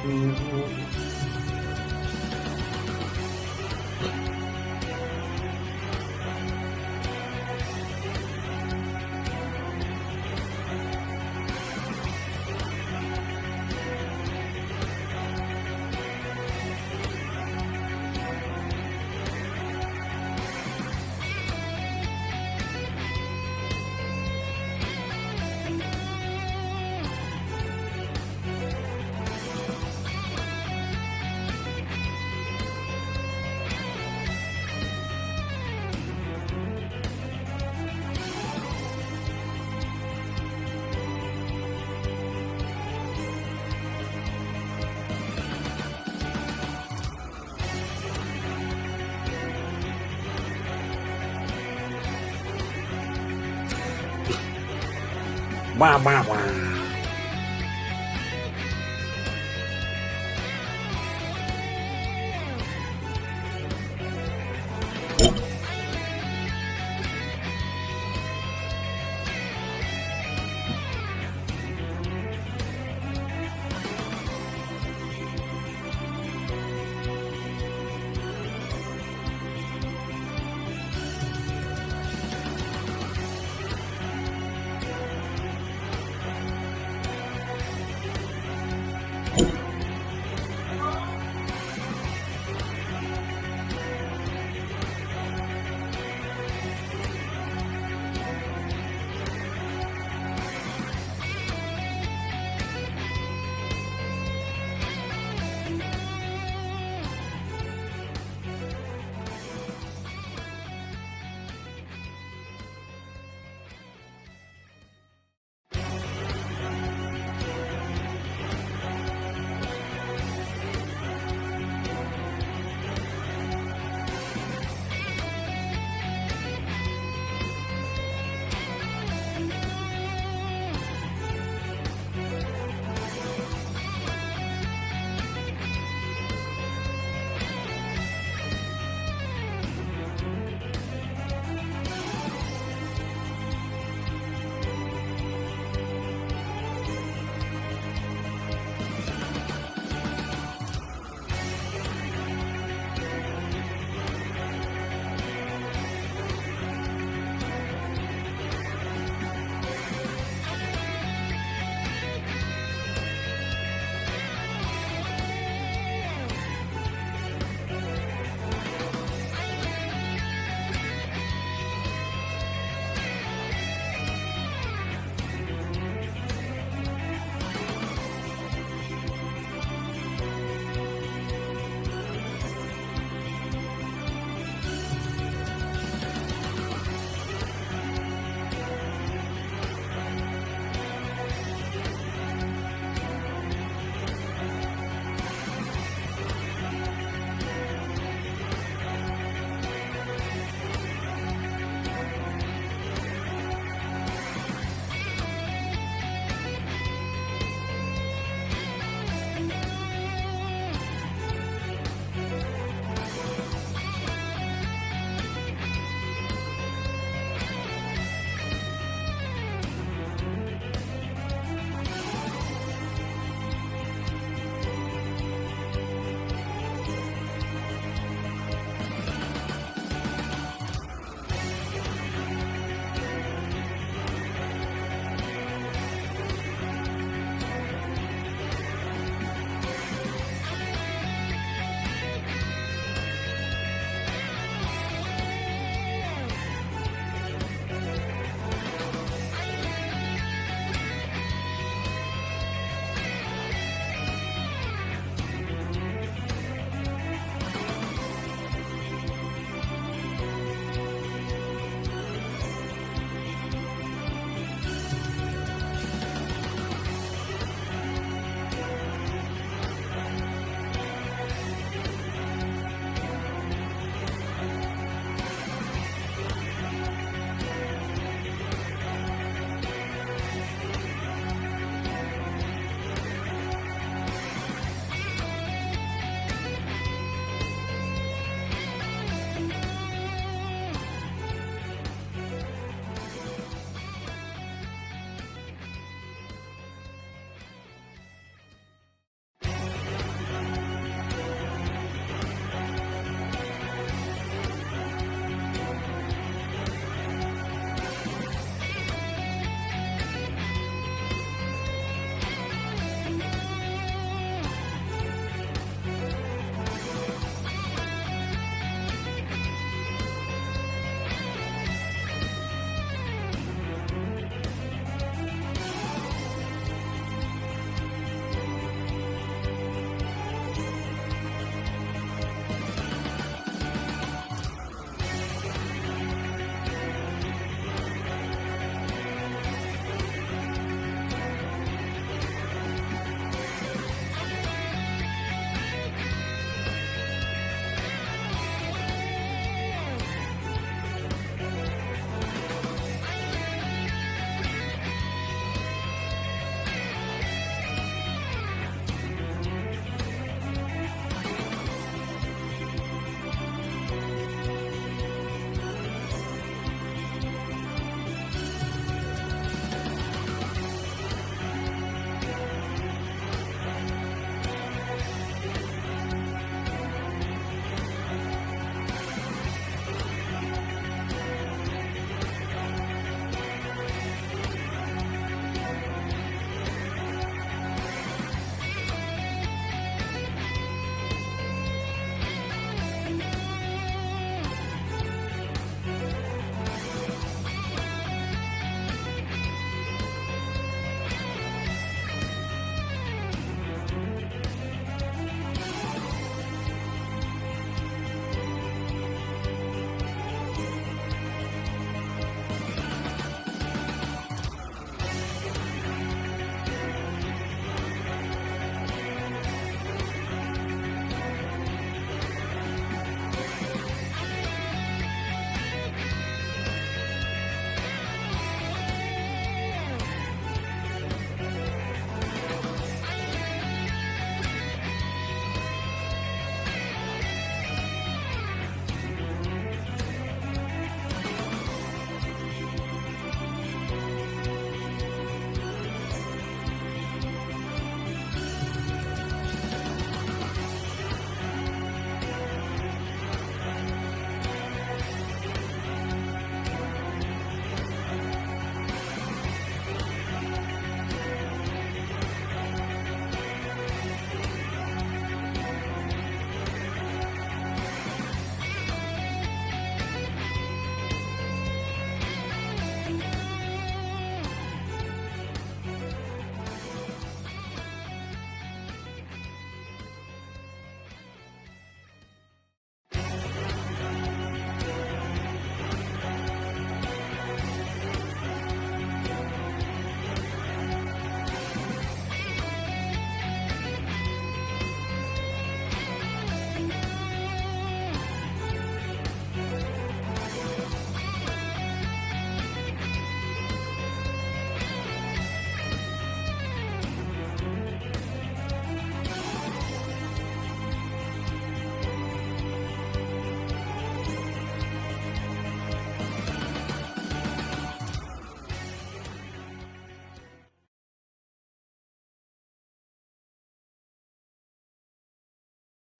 Wow, wow, wow.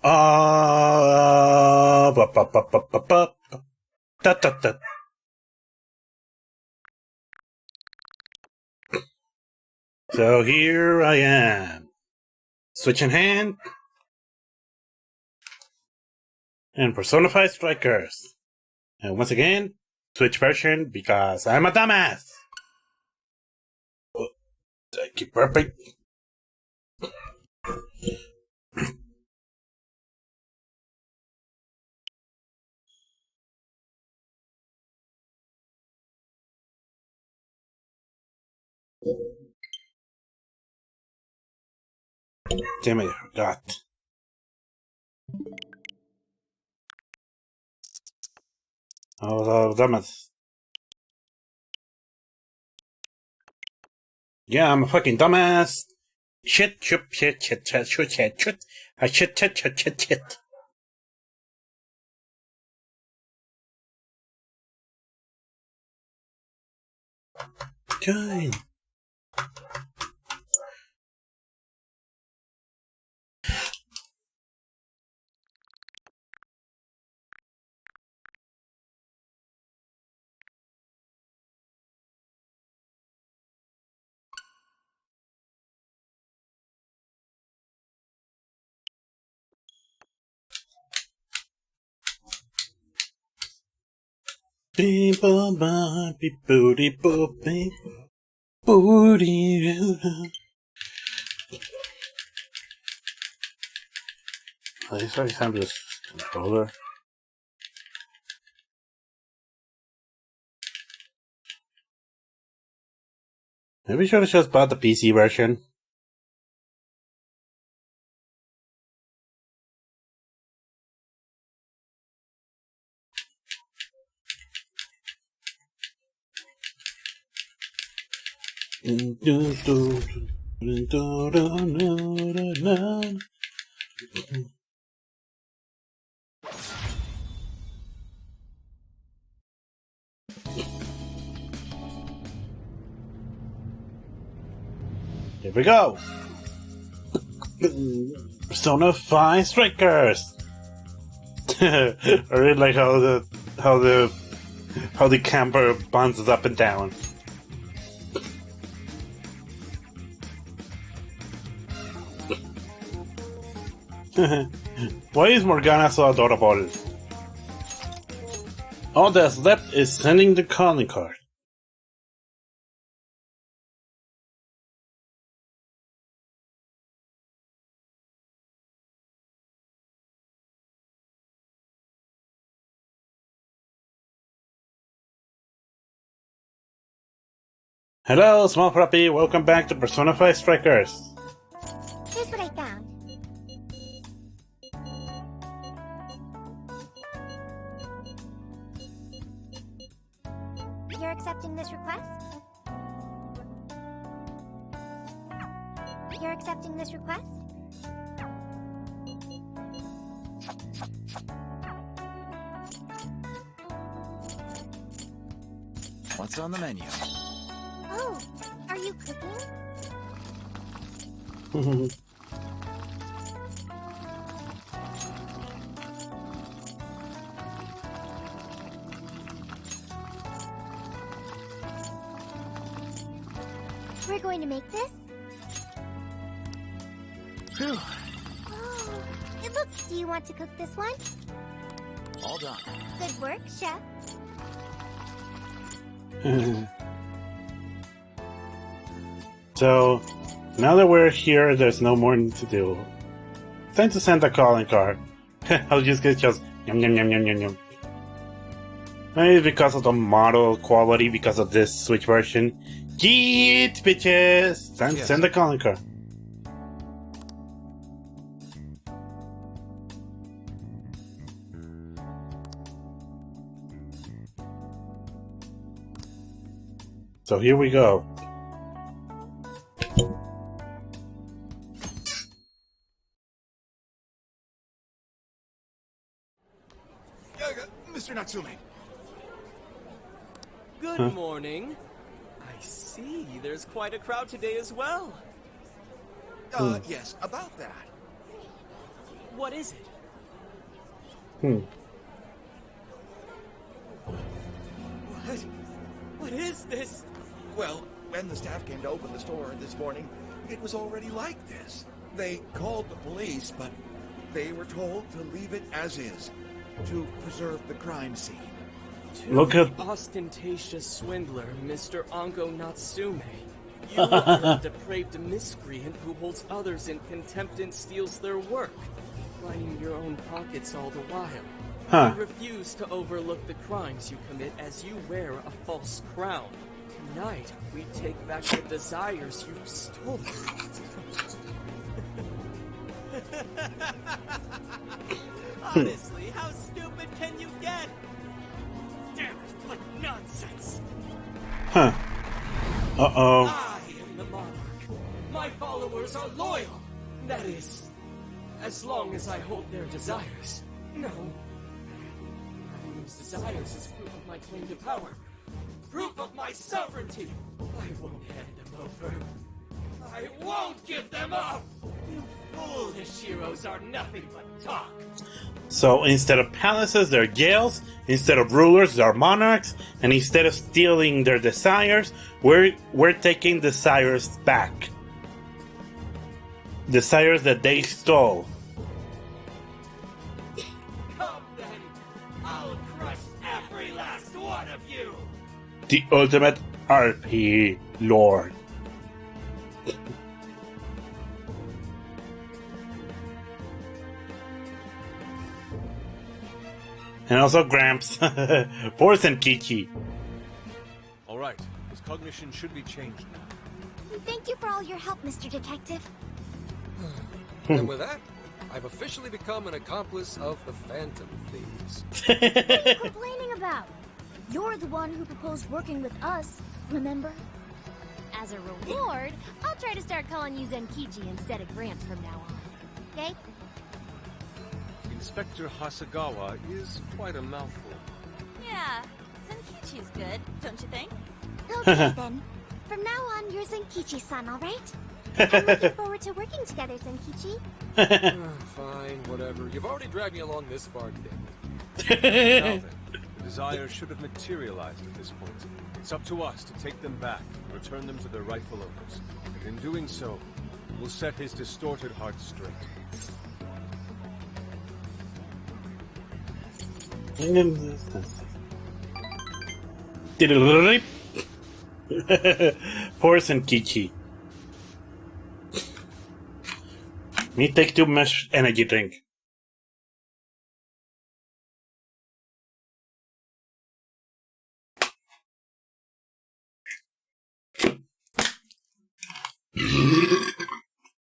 ba, ba, ba, ba, ba, ba, da, da, da. So here I am. Switch in hand. And Persona 5 Strikers. And once again, Switch version because I'm a dumbass. Oh, I keep burping. Damn it, I forgot. Oh, dumbass. Yeah, I'm a fucking dumbass. Shit, shit, shit, shit, shit, shit, shit, shit. I shit, shit, shit, shit, shit. Join. Beep, ba, ba, beep, booty, boop, beep, booty, doo. I already have this controller. Maybe we should have just bought the PC version. Here we go. Persona 5 Strikers. I really like how the camper bounces up and down. Why is Morgana so adorable? All that's left is sending the calling card. Hello, small puppy. Welcome back to Persona 5 Strikers. Here's what I found. You're accepting this request? You're accepting this request? What's on the menu? Oh, are you cooking? We're going to make this? Phew. Oh, it looks... Do you want to cook this one? All done. Good work, chef. So, now that we're here, there's no more to do. Time to send a calling card. I'll just get yum yum yum yum yum yum. Maybe because of the model quality, because of this Switch version. Yeet, bitches! Time to send a calling card. So here we go. Mr. Natsume. Good morning. I see there's quite a crowd today as well. Yes, about that. What What is it? What is this? Well, when the staff came to open the store this morning, it was already like this. They called the police, but they were told to leave it as is, to preserve the crime scene. Look at the ostentatious swindler, Mr. Anko Natsume. You are a depraved miscreant who holds others in contempt and steals their work, lining your own pockets all the while. Huh. You refuse to overlook the crimes you commit as you wear a false crown. Tonight, we take back the desires you've stolen. Honestly, how stupid can you get? Damn it, what nonsense! Huh. Uh-oh. I am the monarch. My followers are loyal. That is, as long as I hold their desires. No. Whose desires is proof of my claim to power. Proof of my sovereignty. I won't hand them over. I won't give them up. You foolish heroes are nothing but talk. So instead of palaces, they're jails. Instead of rulers, they're monarchs. And instead of stealing their desires, we're taking desires back. Desires that they stole. Come then. I'll crush every last one of you. The ultimate RP Lord. And also Gramps. Poor Senkichi. Alright, his cognition should be changed now. Thank you for all your help, Mr. Detective. And with that, I've officially become an accomplice of the Phantom Thieves. What are you complaining about? You're the one who proposed working with us, remember? As a reward, I'll try to start calling you Zenkichi instead of Gramps from now on. Okay? Inspector Hasagawa is quite a mouthful. Yeah, Zenkichi's good, don't you think? Okay then. From now on, you're Zenkichi-san, alright? I'm looking forward to working together, Zenkichi. Fine, whatever. You've already dragged me along this far today. Now then, the desire should have materialized at this point. It's up to us to take them back and return them to their rightful owners. And in doing so, we'll set his distorted heart straight. Poor Senkichi. Me take too much energy drink.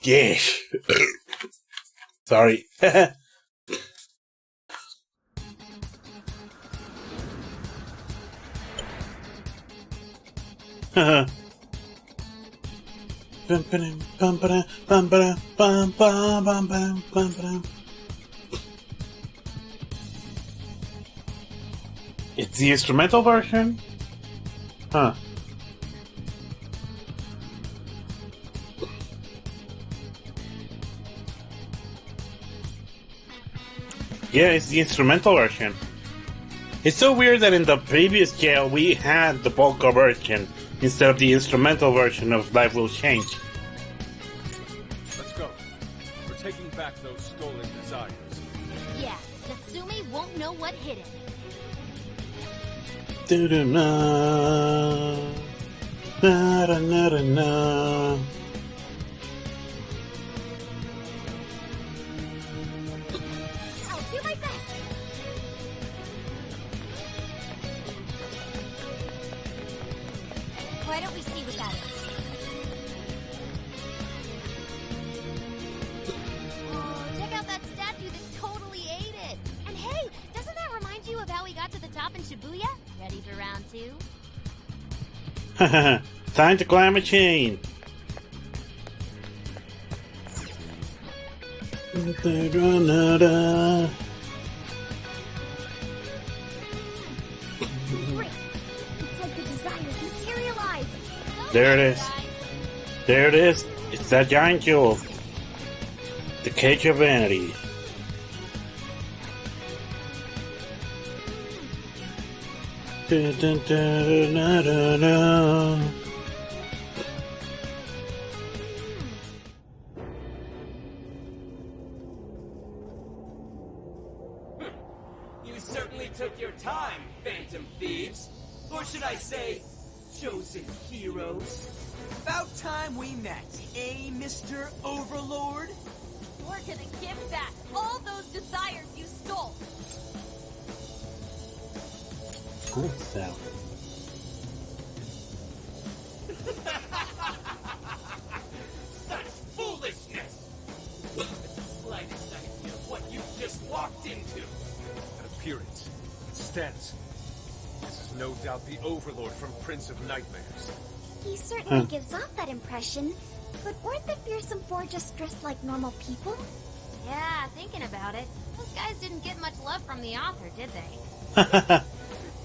Yes. Sorry. It's the instrumental version? Huh. Yeah, it's the instrumental version. It's so weird that in the previous jail we had the polka version instead of the instrumental version of Life Will Change. Let's go. We're taking back those stolen desires. Yeah, Natsume won't know what hit him. Do-do-na. Na-da-na-da-na. I'll do my best. Why don't we see what that is? Oh, check out that statue that totally ate it. And hey, doesn't that remind you of how we got to the top in Shibuya? Ready for round 2? Time to climb a chain. Great. It's like the desires materialize. There it is. There it is. It's that giant jewel. The Cage of Vanity. Dun, dun, dun, dun, dun, dun. You certainly took your time, Phantom Thieves. Or should I say, chosen heroes? About time we met, eh, Mr. Overlord? We're gonna give back all those desires you stole. Good stuff. Such foolishness! Not the slightest idea of what you just walked into. An appearance. It stands. This is no doubt the Overlord from Prince of Nightmares. He certainly gives off that impression. But weren't the fearsome four just dressed like normal people? Yeah, thinking about it, those guys didn't get much love from the author, did they?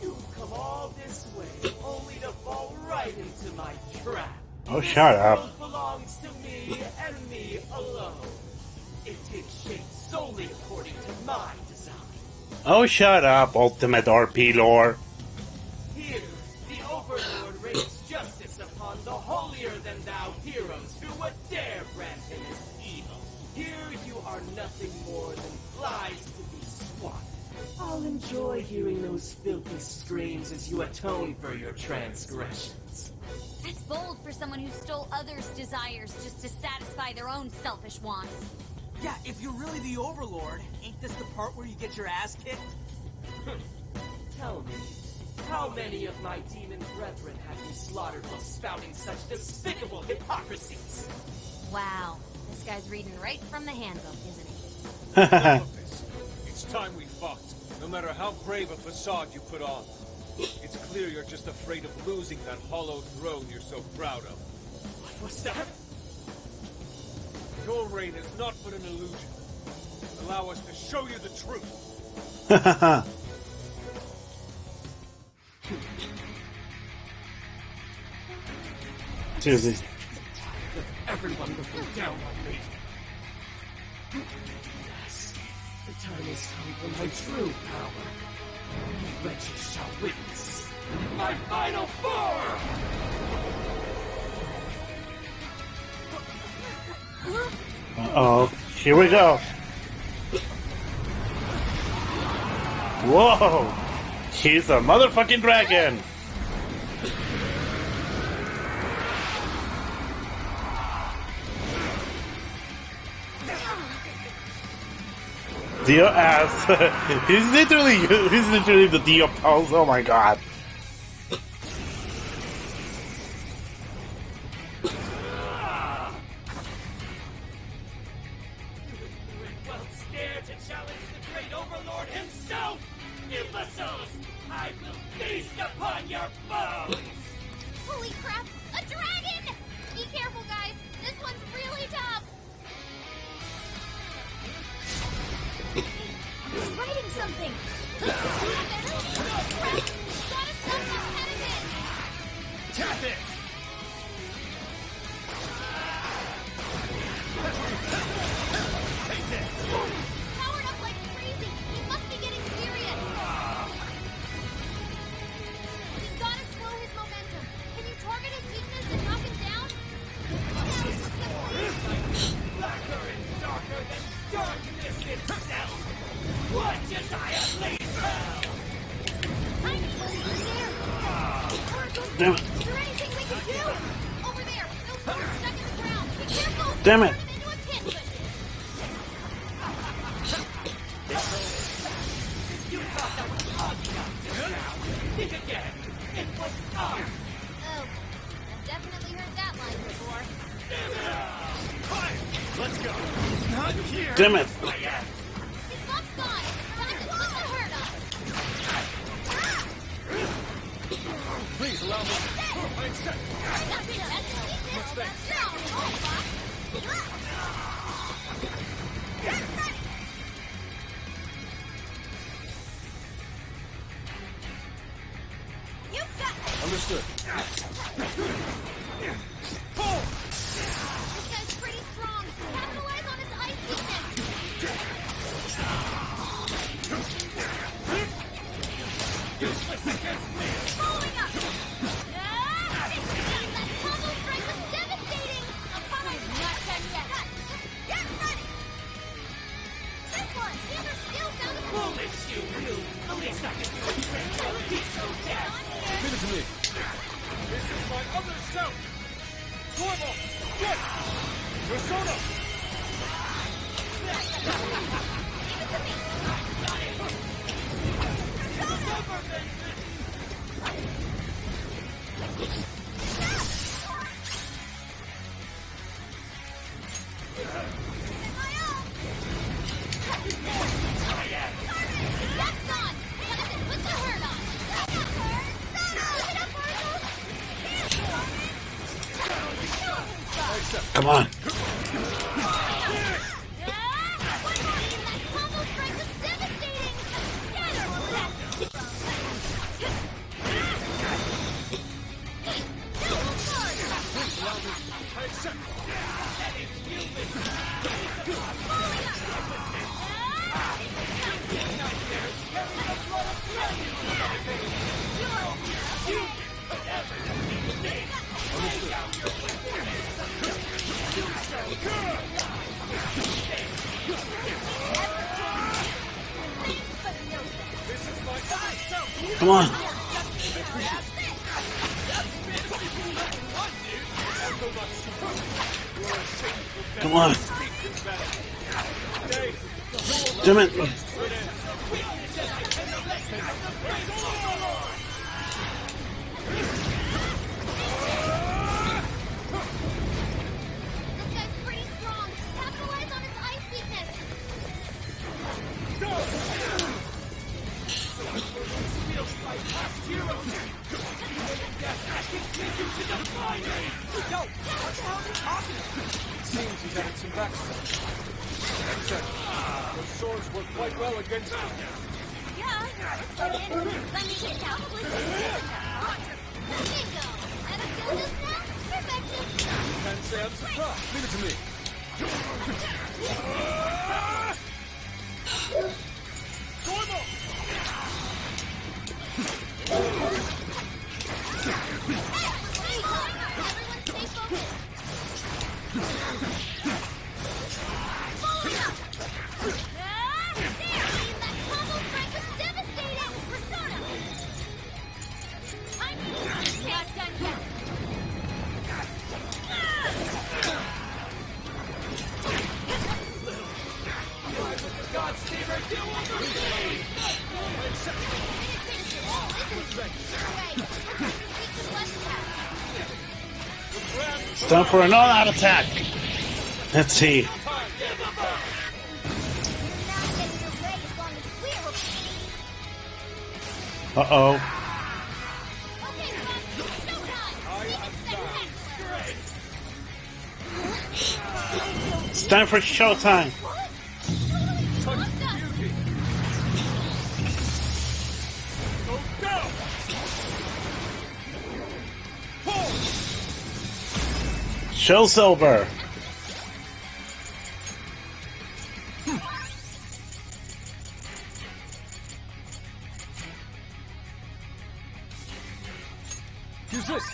You've come all this way, only to fall right into my trap. Oh, shut up. This world belongs to me and me alone. It takes shape solely according to my design. Oh, shut up, Ultimate RP lore. Here, the Overlord rains justice upon the holier-than-thou heroes who would dare brand him as evil. Here you are nothing more than flies to be swatted. I'll enjoy hearing those filthy screams as you atone for your transgressions. That's bold for someone who stole others' desires just to satisfy their own selfish wants. Yeah, if you're really the Overlord, ain't this the part where you get your ass kicked? Tell me, how many of my demon brethren have you slaughtered while spouting such despicable hypocrisies? Wow, this guy's reading right from the handbook, isn't he? Enough of this. It's time we fought. No matter how brave a facade you put on. It's clear you're just afraid of losing that hollow throne you're so proud of. What was that? Your reign is not but an illusion. Allow us to show you the truth. Seriously. Everyone looking down on me. Yes, the time has come for my true power. You wretches shall witness my final form! Uh-oh. Here we go. Whoa! He's a motherfucking dragon! Dio ass. he's literally the Dio pose. Oh my god. Well, dare to challenge the great Overlord himself! Imbeciles! I will feast upon your bones! Holy crap! A dragon! Be careful, guys. This one's really tough. He's writing something! Gotta stop this pediment. Tap it! Powered up like crazy. He must be getting serious. You gotta slow his momentum. Can you target his weakness and knock him down? Blacker and darker than darkness itself! What desire leads hell? I need over there! Damn it. Is there anything we can do? Over there. Those swords stuck in the ground. Be careful. Damn it. Turn him into a pit. You thought that was odd enough just now. Think again. It was odd. Oh, I've definitely heard that line before. Let's go. Not here! Damn it. His buff's gone. Time to put the hurt on. Please allow me. I accept. That's it. That's it. What's next? You're on a roll, Fox. You've got Understood. This guy's pretty strong. Capitalize on his ice weakness. Useless against me! wish you knew. The least I can do is bring your piece so dead. Give it to me. This is my other self. Normal. Good. Persona. Come on. Come on. Come on. Damn it. Seems he's added some backstory. Except, those swords work quite well against him. Yeah, let me get probably bingo. And I feel this now? Perfection. Can't say I'm surprised. Leave it to me. Normal! Everyone stay focused. Following up. There! That combo strike was devastating. Persona. I need not done yet. God's favor, do It's time for an all-out attack. Let's see. Uh-oh. It's time for showtime. Show silver. Use this.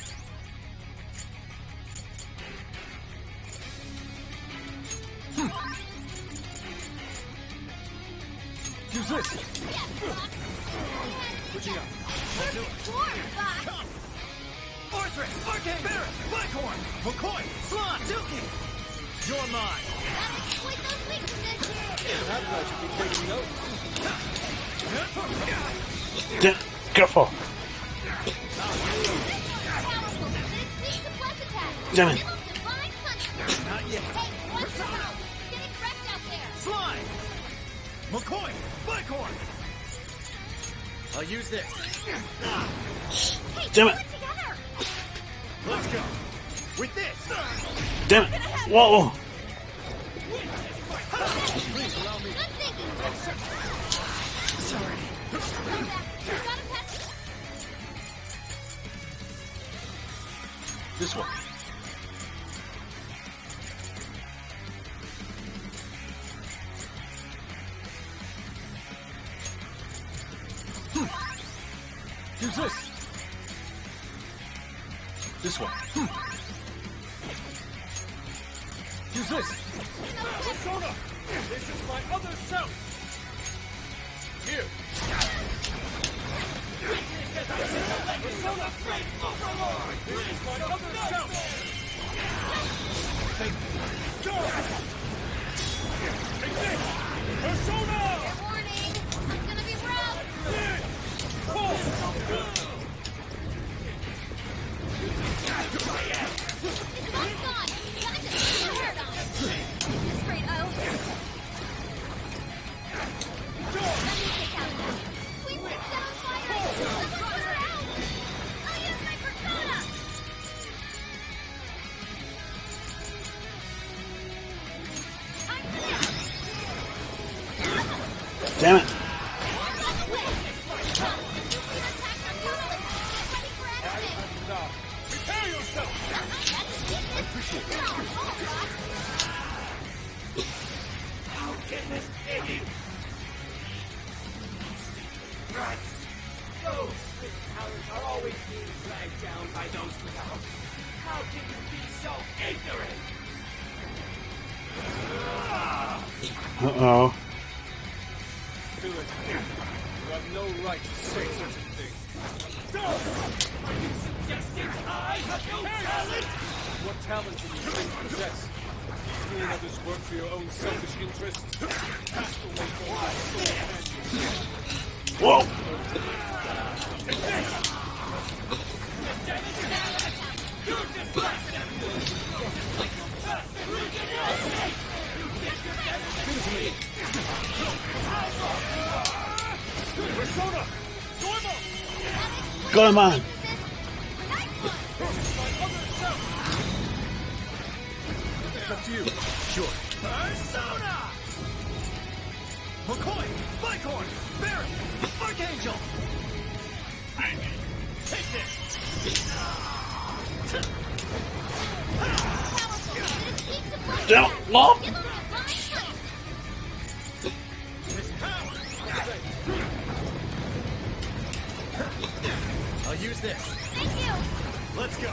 Use this. Switching up. Fortress, Arcane Barret, Blackhorn, McCoy, Swan, Dookie. You're mine. Perhaps I should be taking notes. Careful. Damn it. Not yet. Slime. McCoy, Blackhorn. I'll use this. Damn it. Let's go. With this. Damn it. Whoa. Please allow me. Sorry. This one. Use this. This one. Use this. Persona! This is my other self! Here. Persona Great Overlord! Here's my other self! Take this! Persona! Warning! It's gonna be rough! It's all gone! Time to put your hair down! Straight out! Let me take out now! Please get set on fire! Someone put her out! I'll use my persona! I'm clear! Damn it. Prepare yourself! I appreciate that. How can this be? Right. Those with talent are always being dragged down by those without. How can you be so ignorant? Uh-oh. Do it. You have no right to say such a thing. Are you suggesting I have no talent? What talent do you think you possess? Doing others work for your own selfish interests? Cast away from Whoa! Persona! Go on, man. It's up to you. Sure. Persona! McCoy! Bicorn! Barrett! Archangel! Take this! Don't look. I'll use this. Thank you! Let's go.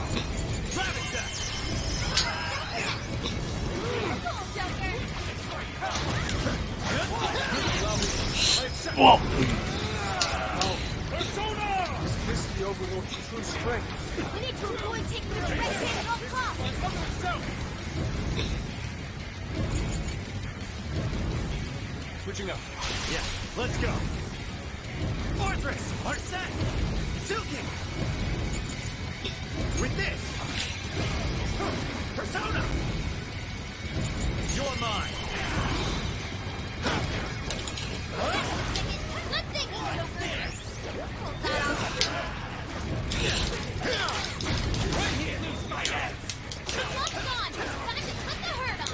Driving test. Cool, Joker! Whoa! Persona! Is this the Overlord's true strength? We need to avoid taking the red hand at all costs! Switching up. Yeah, let's go. Fortress, are set. Silky. With this. Persona. You're mine. Good thinking, Joker! Pull that off. Right here, lose my head! The blood's gone! Time to put the hurt on!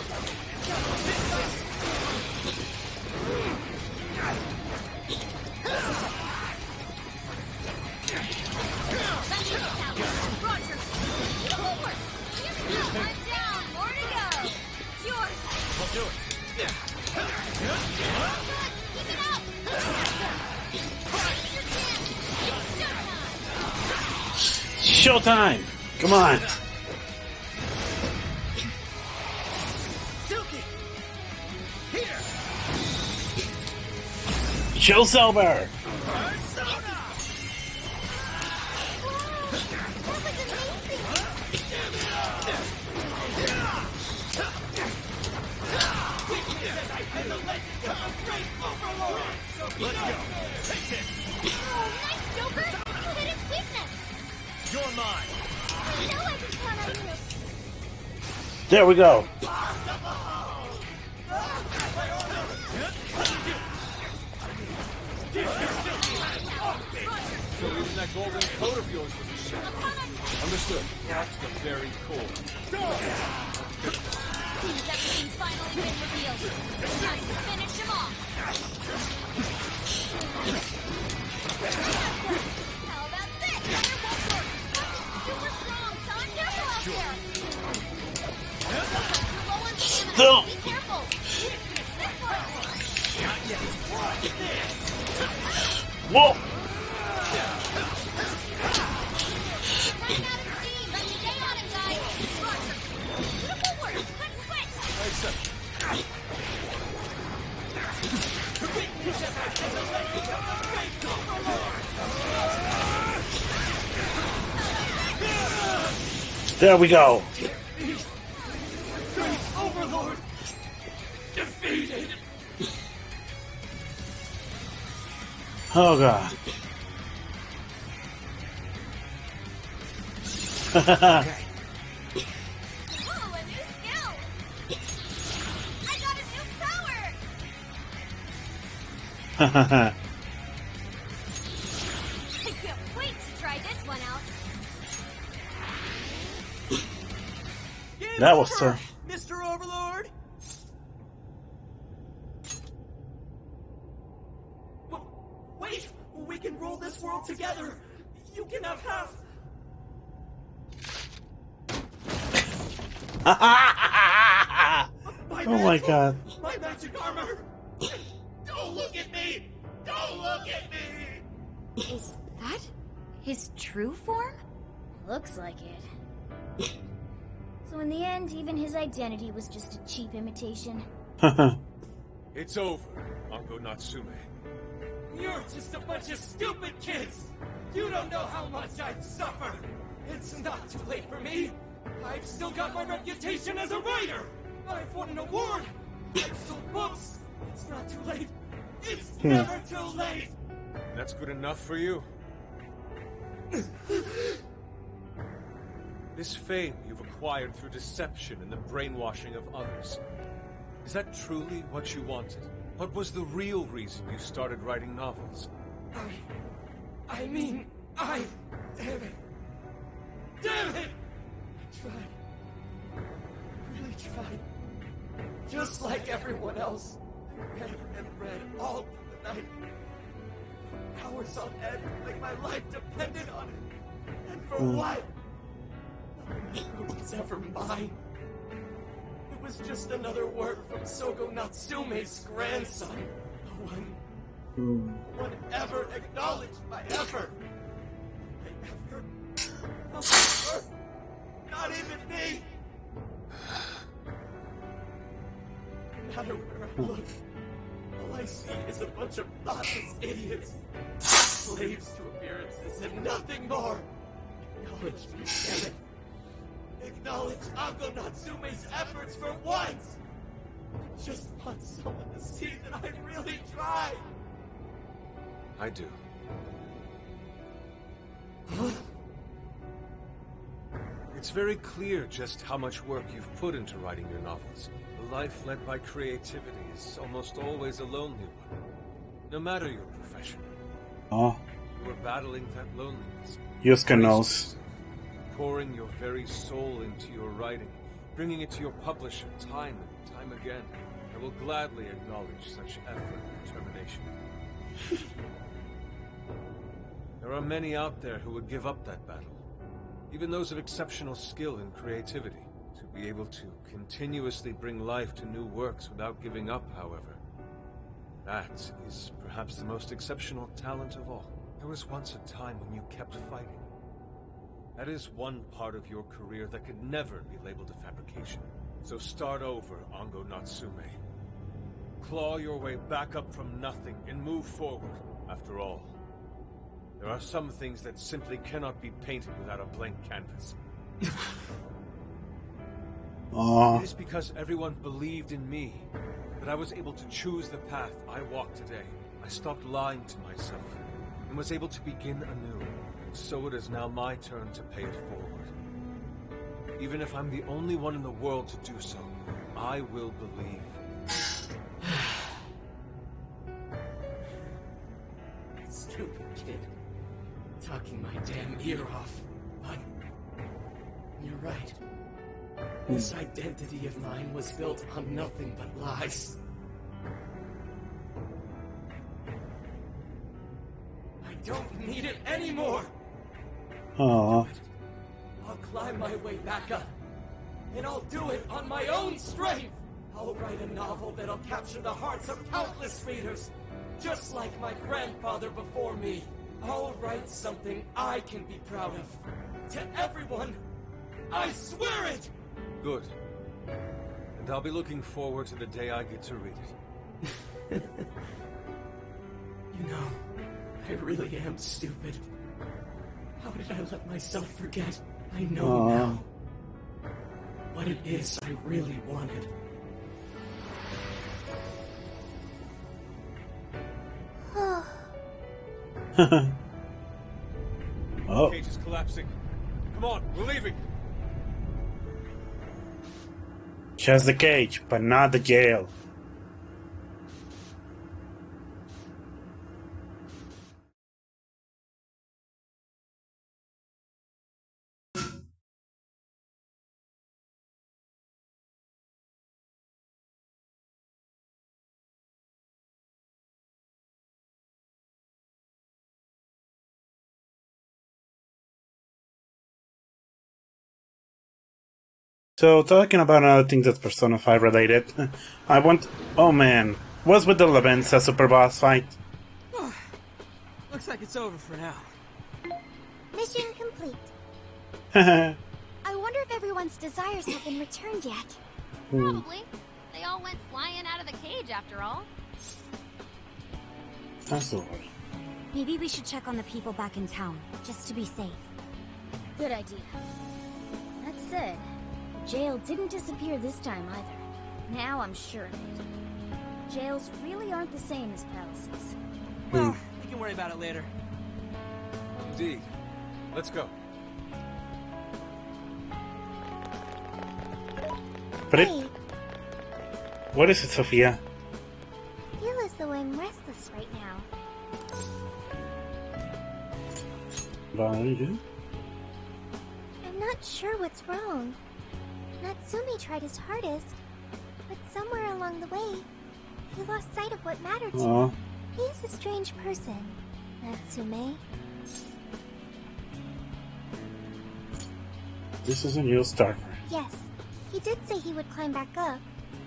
Roger! Forward! Here we go! I'm down! More to go! It's yours! I'll do it. Good! Keep it up! Take your chance! It's showtime! Showtime! Come on. Silky. Here. Show Silver! Persona. That was amazing! Let's go. Take this. Oh, nice, Joker! You hit its weakness! You're mine. I know I can count on you! There we go. So even that golden coat of yours was a sham. Understood. That's the very core. Seems everything's finally been revealed. Time to finish him off! How about this? Fire won't work! Nothing super strong, so I'm careful out there! You're low on stamina. Still. Be careful! This one! Not yet. Whoa! Running out of steam! Stay on it, guys! Roger! Beautiful work! Quick, quick! Except. There we go. Overlord defeated. Oh god. Okay. Ooh, a new skill! I got a new power! I can't wait to try this one out. That was Mr. Overlord! Wait! We can rule this world together! You can have half! Oh my god. My magic armor! Don't look at me! Don't look at me! Is that his true form? Looks like it. So in the end, even his identity was just a cheap imitation. It's over, Ango Natsume. You're just a bunch of stupid kids! You don't know how much I've suffered! It's not too late for me! I've still got my reputation as a writer! I've won an award! I've sold books! It's not too late! It's never too late! That's good enough for you. This fame you've acquired through deception and the brainwashing of others. Is that truly what you wanted? What was the real reason you started writing novels? I mean, damn it! Damn it! I tried. Really tried. Just like everyone else. I read all through the night. Hours on end, like my life depended on it. And for what? Nothing was ever mine. It was just another work from Sogo Natsume's grandson. No one ever acknowledged my effort. Not even me. No matter where I look, all I see is a bunch of thoughtless idiots. Slaves to appearances and nothing more. Acknowledge me, damn it. Acknowledge Ango Natsume's efforts for once! I just want someone to see that I really tried! I do. It's very clear just how much work you've put into writing your novels. A life led by creativity is almost always a lonely one, no matter your profession. Oh. You are battling that loneliness. Yusuke knows. Pouring your very soul into your writing, bringing it to your publisher time and time again. I will gladly acknowledge such effort and determination. There are many out there who would give up that battle. Even those of exceptional skill and creativity. To be able to continuously bring life to new works without giving up, however. That is perhaps the most exceptional talent of all. There was once a time when you kept fighting. That is one part of your career that could never be labeled a fabrication. So start over, Ango Natsume. Claw your way back up from nothing and move forward. After all, there are some things that simply cannot be painted without a blank canvas. It is because everyone believed in me that I was able to choose the path I walk today. I stopped lying to myself and was able to begin anew. So it is now my turn to pay it forward. Even if I'm the only one in the world to do so, I will believe. Stupid kid. Talking my damn ear off. But you're right. This identity of mine was built on nothing but lies. I don't need it anymore! Aww. I'll climb my way back up. And I'll do it on my own strength! I'll write a novel that'll capture the hearts of countless readers, just like my grandfather before me. I'll write something I can be proud of. To everyone, I swear it! Good. And I'll be looking forward to the day I get to read it. really am stupid. How did I let myself forget? I know now what it is I really wanted. The cage is collapsing. Come on, we're leaving. Just the cage, but not the jail. So, talking about another thing that's Persona 5 related, I want... Oh man, what's with the Lavenza super boss fight? Looks like it's over for now. Mission complete. Haha. I wonder if everyone's desires have been returned yet. Probably. They all went flying out of the cage after all. Absolutely. Maybe we should check on the people back in town, just to be safe. Good idea. That said, the jail didn't disappear this time either. Now I'm sure of it. Jails really aren't the same as palaces. Well, we can worry about it later. Indeed. Let's go. But it... What is it, Sophia? I feel as though I'm restless right now. Valid. I'm not sure what's wrong. Natsume tried his hardest, but somewhere along the way, he lost sight of what mattered to him. He's a strange person, Natsume. This is a new starter. Yes, he did say he would climb back up.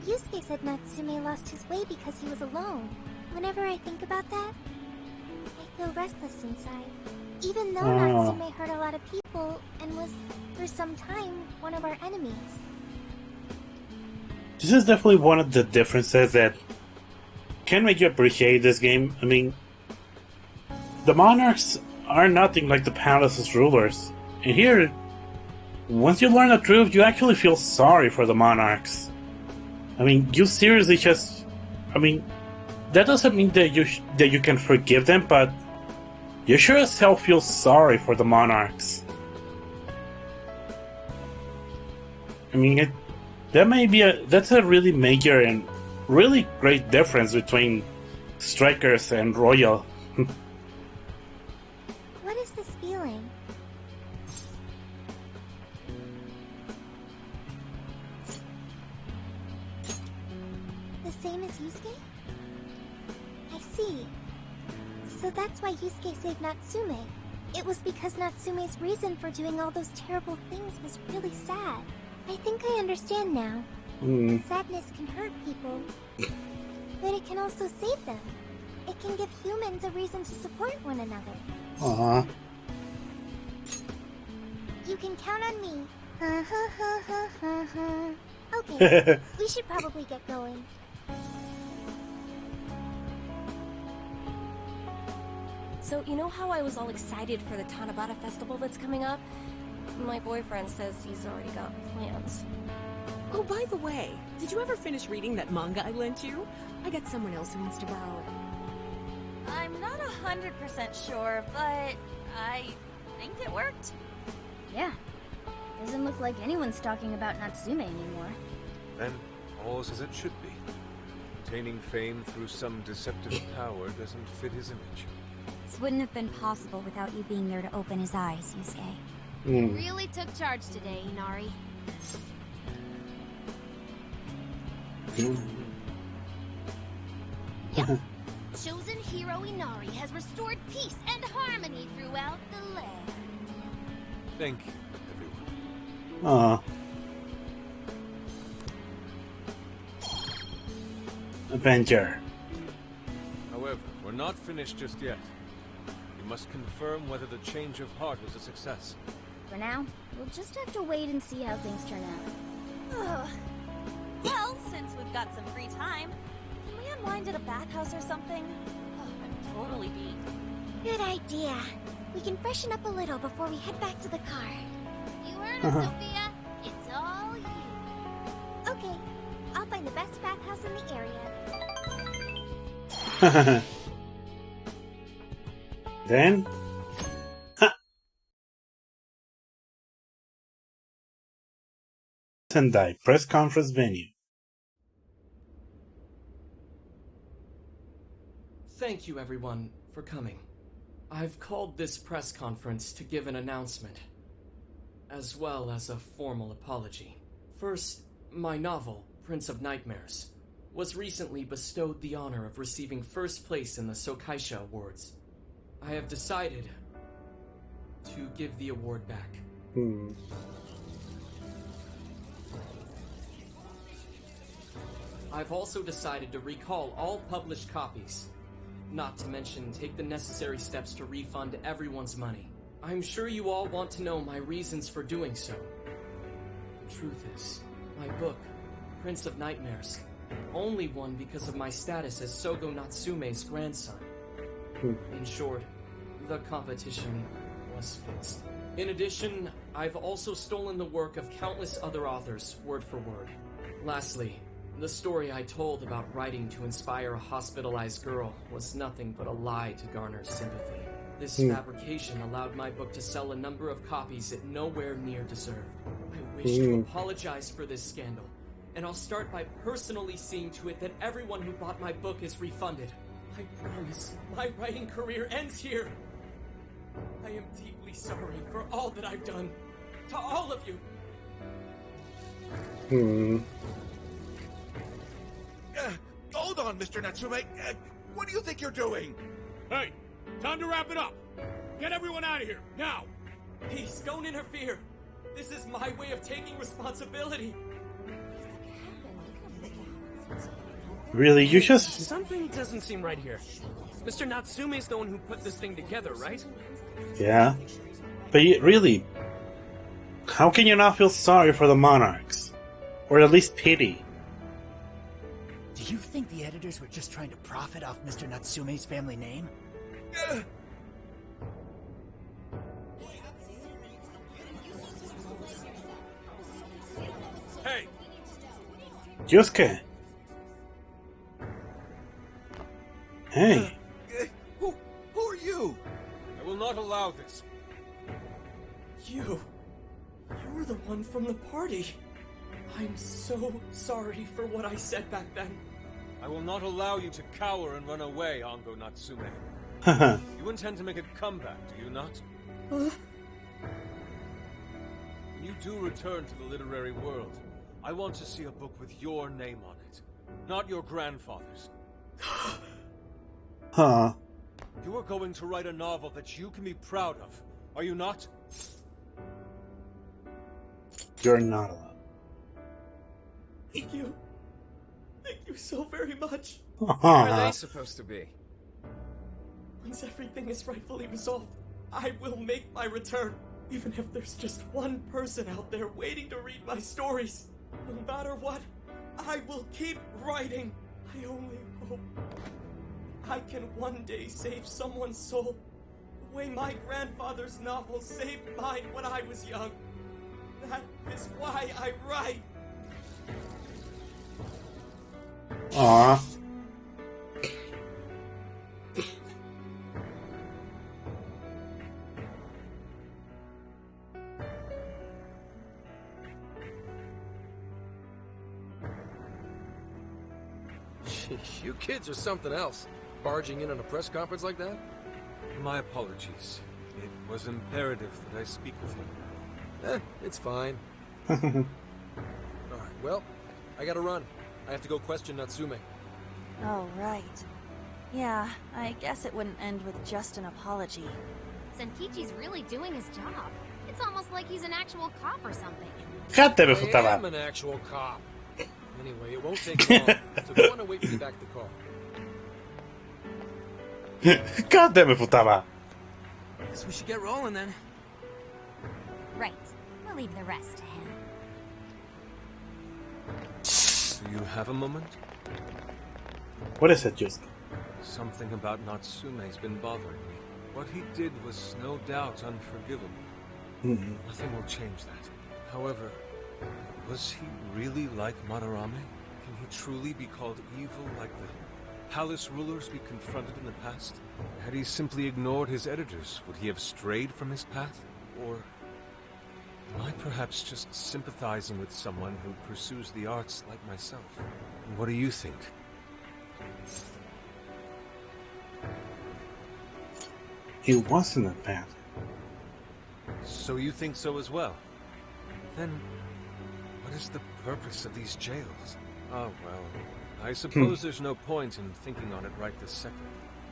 Yusuke said Natsume lost his way because he was alone. Whenever I think about that, I feel restless inside. Even though Natsume hurt a lot of people and was, for some time, one of our enemies. This is definitely one of the differences that can make you appreciate this game. I mean, the monarchs are nothing like the palace's rulers. And here, once you learn the truth, you actually feel sorry for the monarchs. I mean, you seriously just... I mean, that doesn't mean that you can forgive them, but you sure as hell feel sorry for the monarchs. I mean, that's a really major and really great difference between strikers and royal. What is this feeling? The same as Yusuke? I see. So that's why Yusuke saved Natsume. It was because Natsume's reason for doing all those terrible things was really sad. I think I understand now. Sadness can hurt people, but it can also save them. It can give humans a reason to support one another. You can count on me. Okay, we should probably get going. So, you know how I was all excited for the Tanabata festival that's coming up? My boyfriend says he's already got plans. Oh, by the way, did you ever finish reading that manga I lent you? I got someone else who wants to borrow it. I'm not 100% sure, but I think it worked. Yeah. Doesn't look like anyone's talking about Natsume anymore. Then, all's as it should be. Obtaining fame through some deceptive power doesn't fit his image. This wouldn't have been possible without you being there to open his eyes, Yusuke. You really took charge today, Inari. Yep. Chosen hero Inari has restored peace and harmony throughout the land. Thank you, everyone. Avenger. However, we're not finished just yet. We must confirm whether the change of heart was a success. For now, we'll just have to wait and see how things turn out. Well, since we've got some free time, can we unwind at a bathhouse or something? Oh, I'm totally beat. Good idea. We can freshen up a little before we head back to the car. You heard it, Sophia. It's all you. Okay. I'll find the best bathhouse in the area. Then? Sendai press conference venue. Thank you, everyone, for coming. I've called this press conference to give an announcement, as well as a formal apology. First, my novel, Prince of Nightmares, was recently bestowed the honor of receiving first place in the Sokaisha Awards. I have decided to give the award back. I've also decided to recall all published copies, not to mention take the necessary steps to refund everyone's money. I'm sure you all want to know my reasons for doing so. The truth is, my book, Prince of Nightmares, only won because of my status as Sogo Natsume's grandson. In short, the competition was fixed. In addition, I've also stolen the work of countless other authors, word for word. Lastly, the story I told about writing to inspire a hospitalized girl was nothing but a lie to garner sympathy. This fabrication allowed my book to sell a number of copies it nowhere near deserved. I wish to apologize for this scandal, and I'll start by personally seeing to it that everyone who bought my book is refunded. I promise my writing career ends here. I am deeply sorry for all that I've done. To all of you. Hold on, Mr. Natsume. What do you think you're doing? Hey, time to wrap it up. Get everyone out of here, now! Please, don't interfere. This is my way of taking responsibility. Really, you just... Something doesn't seem right here. Mr. Natsume's the one who put this thing together, right? Yeah. But really, how can you not feel sorry for the monarchs? Or at least pity? Do you think the editors were just trying to profit off Mr. Natsume's family name? Hey! Yusuke! Hey! Who are you? I will not allow this. You're the one from the party. I'm so sorry for what I said back then. I will not allow you to cower and run away, Ango Natsume. You intend to make a comeback, do you not? When you do return to the literary world, I want to see a book with your name on it, not your grandfather's. Huh. You are going to write a novel that you can be proud of, are you not? You're not allowed. Thank you. Thank you so very much. Where are they supposed to be? Once everything is rightfully resolved, I will make my return. Even if there's just one person out there waiting to read my stories. No matter what, I will keep writing. I only hope I can one day save someone's soul the way my grandfather's novel saved mine when I was young. That is why I write. Aww. Sheesh, you kids are something else. Barging in on a press conference like that? My apologies. It was imperative that I speak with you. It's fine. Alright, well, I gotta run. I have to go question Natsume. Oh, right. Yeah, I guess it wouldn't end with just an apology. Senkichi's really doing his job. It's almost like he's an actual cop or something. I am an actual cop. Anyway, it won't take long, so go on and wait for me back at the car. God damn it, Futaba. Guess we should get rolling then. Right. We'll leave the rest to him. Do you have a moment? What is it, Yusuke? Something about Natsume's been bothering me. What he did was no doubt unforgivable. Nothing will change that. However, was he really like Madarame? Can he truly be called evil like the palace rulers we confronted in the past? Had he simply ignored his editors, would he have strayed from his path? Or am I perhaps just sympathizing with someone who pursues the arts like myself? What do you think? He was in the path. So you think so as well? Then, what is the purpose of these jails? Oh, well, I suppose there's no point in thinking on it right this second.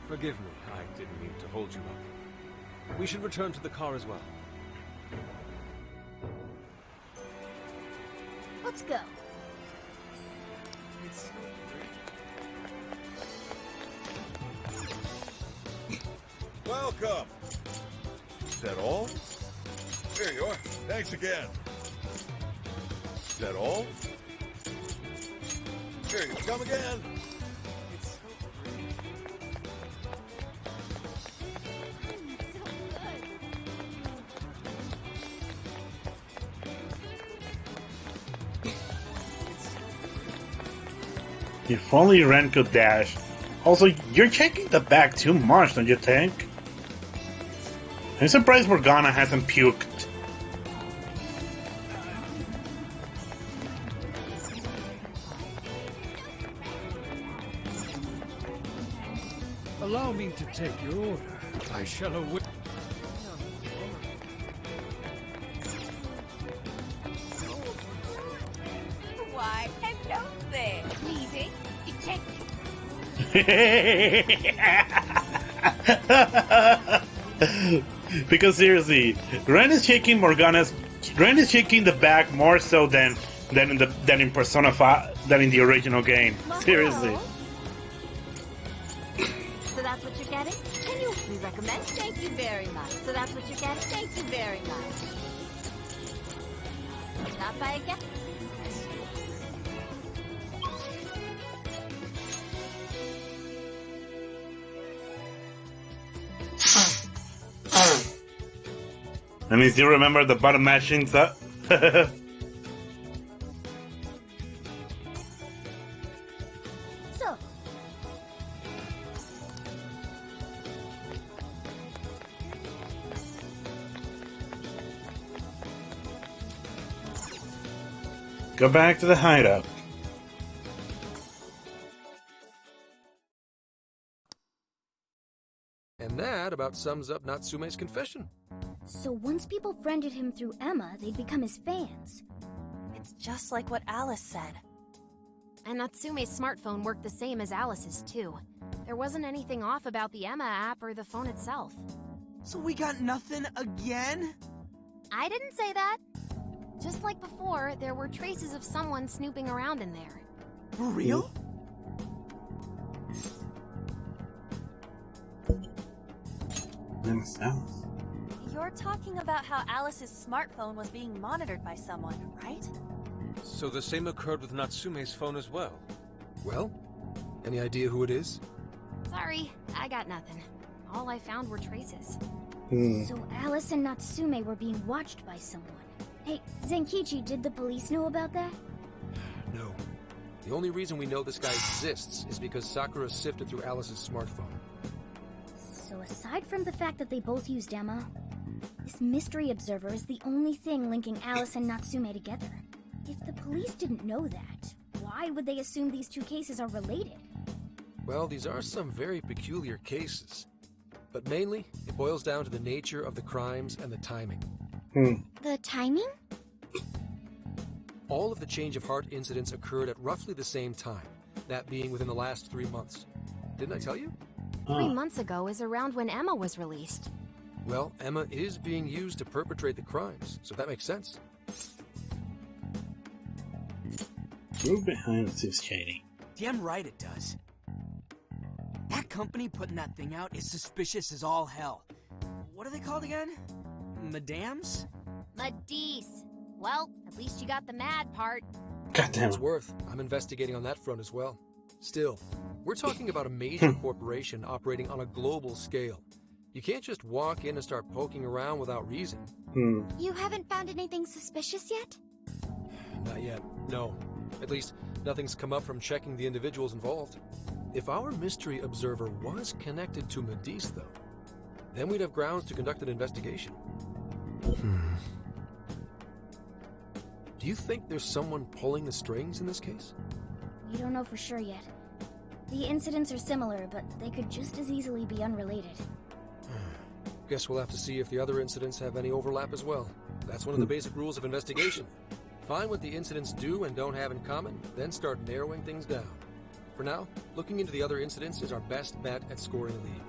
Forgive me, I didn't mean to hold you up. We should return to the car as well. Let's go. Welcome. Is that all? Here you are. Thanks again. Is that all? Here you come again. If only Ren could dash. Also, you're checking the back too much, don't you think? I'm surprised Morgana hasn't puked. Allow me to take your order. I shall await. Why, I've known this. Please, detective. Because seriously, Ren is shaking the back more so than in Persona 5 than in the original game. Seriously. So that's what you're getting? Can you please recommend? Thank you very much. So that's what you're getting? Thank you very much. Not by again? That means you remember the button mashing stuff? So. Go back to the hideout. And that about sums up Natsume's confession. So once people friended him through Emma, they'd become his fans. It's just like what Alice said. And Natsume's smartphone worked the same as Alice's, too. There wasn't anything off about the Emma app or the phone itself. So we got nothing again? I didn't say that. Just like before, there were traces of someone snooping around in there. For real? Alice. You're talking about how Alice's smartphone was being monitored by someone, right? So the same occurred with Natsume's phone as well. Well, any idea who it is? Sorry, I got nothing. All I found were traces. So Alice and Natsume were being watched by someone. Hey, Zenkichi, did the police know about that? No. The only reason we know this guy exists is because Sakura sifted through Alice's smartphone. So aside from the fact that they both used Emma, this mystery observer is the only thing linking Alice and Natsume together. If the police didn't know that, why would they assume these two cases are related? Well, these are some very peculiar cases. But mainly, it boils down to the nature of the crimes and the timing. The timing? All of the change of heart incidents occurred at roughly the same time, that being within the last 3 months. Didn't I tell you? 3 months ago is around when Emma was released. Well, Emma is being used to perpetrate the crimes, so that makes sense. Who behind this shading? Damn right it does. That company putting that thing out is suspicious as all hell. What are they called again? Madams? Madis. Well, at least you got the mad part. Goddamn. It's worth. I'm investigating on that front as well. Still, we're talking about a major corporation operating on a global scale. You can't just walk in and start poking around without reason. You haven't found anything suspicious yet? Not yet, no. At least, nothing's come up from checking the individuals involved. If our mystery observer was connected to Medice, though, then we'd have grounds to conduct an investigation. Do you think there's someone pulling the strings in this case? We don't know for sure yet. The incidents are similar, but they could just as easily be unrelated. Guess we'll have to see if the other incidents have any overlap as well. That's one of the basic rules of investigation. Find what the incidents do and don't have in common, then start narrowing things down. For now, looking into the other incidents is our best bet at scoring a lead.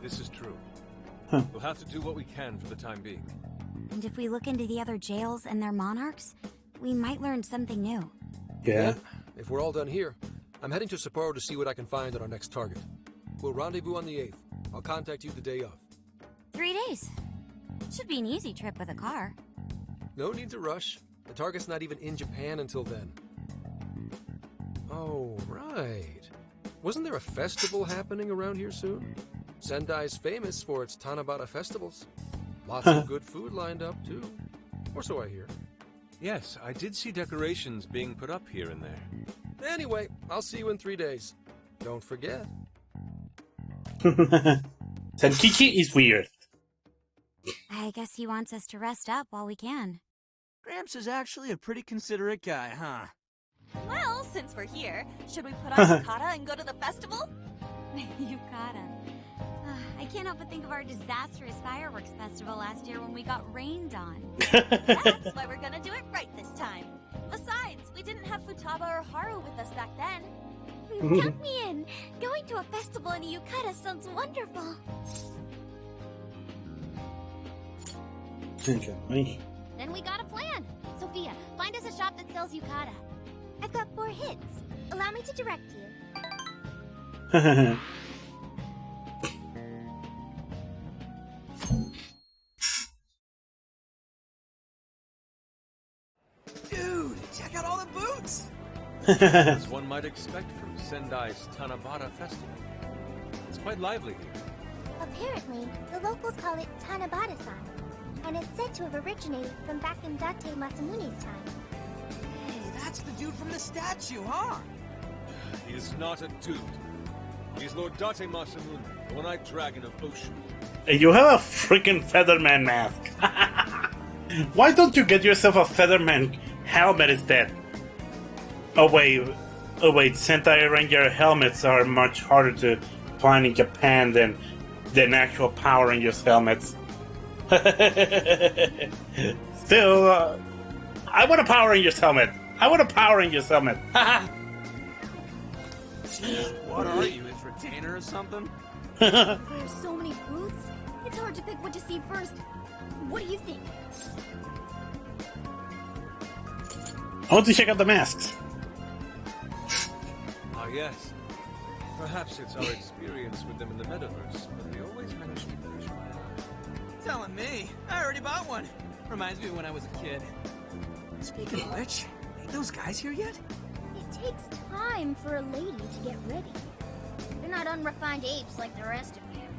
This is true. We'll have to do what we can for the time being. And if we look into the other jails and their monarchs, we might learn something new. Yeah. If we're all done here, I'm heading to Sapporo to see what I can find at our next target. We'll rendezvous on the 8th. I'll contact you the day of. 3 days. Should be an easy trip with a car. No need to rush. The target's not even in Japan until then. Oh, right. Wasn't there a festival happening around here soon? Sendai's famous for its Tanabata festivals. Lots of good food lined up, too. Or so I hear. Yes, I did see decorations being put up here and there. Anyway, I'll see you in 3 days. Don't forget. Senkichi is weird. I guess he wants us to rest up while we can. Gramps is actually a pretty considerate guy, huh? Well, since we're here, should we put on yukata and go to the festival? Yukata. I can't help but think of our disastrous fireworks festival last year when we got rained on. That's why we're gonna do it right this time. Besides, we didn't have Futaba or Haru with us back then. Count me in! Going to a festival in a yukata sounds wonderful. Then we got a plan. Sophia, find us a shop that sells yukata. I've got 4 hits. Allow me to direct you. Dude, check out all the boots! As one might expect from Sendai's Tanabata festival. It's quite lively here. Apparently, the locals call it Tanabata-san, and it's said to have originated from back in Date Masamune's time. Hey, that's the dude from the statue, huh? He is not a dude. He's Lord Date Masamune, the one-eyed dragon of Ocean. You have a freaking Featherman mask. Why don't you get yourself a Featherman helmet instead? Oh wait, Sentai Ranger helmets are much harder to find in Japan than actual Power Rangers helmets. Still, I want a Power Rangers helmet. What are you, his retainer or something? There are so many booths, it's hard to pick what to see first. What do you think? I want to check out the masks. Ah, yes. Perhaps it's our experience with them in the metaverse, but they always manage to finish. Telling me, I already bought one. Reminds me of when I was a kid. Speaking of which, ain't those guys here yet? It takes time for a lady to get ready. They're not unrefined apes like the rest of you.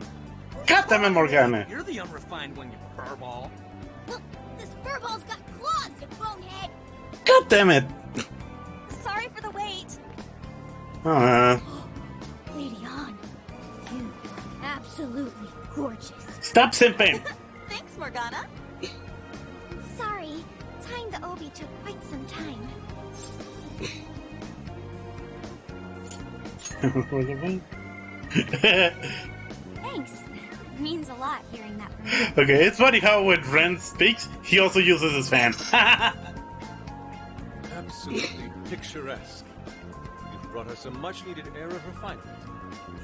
God damn it, Morgana. You're the unrefined one, you furball. Look, this furball's got claws, you bonehead! God damn it. Sorry for the wait. Lady An, you are absolutely gorgeous. Stop simping. Thanks, Morgana. Sorry, tying the obi took quite some time. Thanks. Means a lot hearing that from you. Okay, it's funny how when Ren speaks, he also uses his fan. Absolutely picturesque. You've brought us a much-needed air of refinement.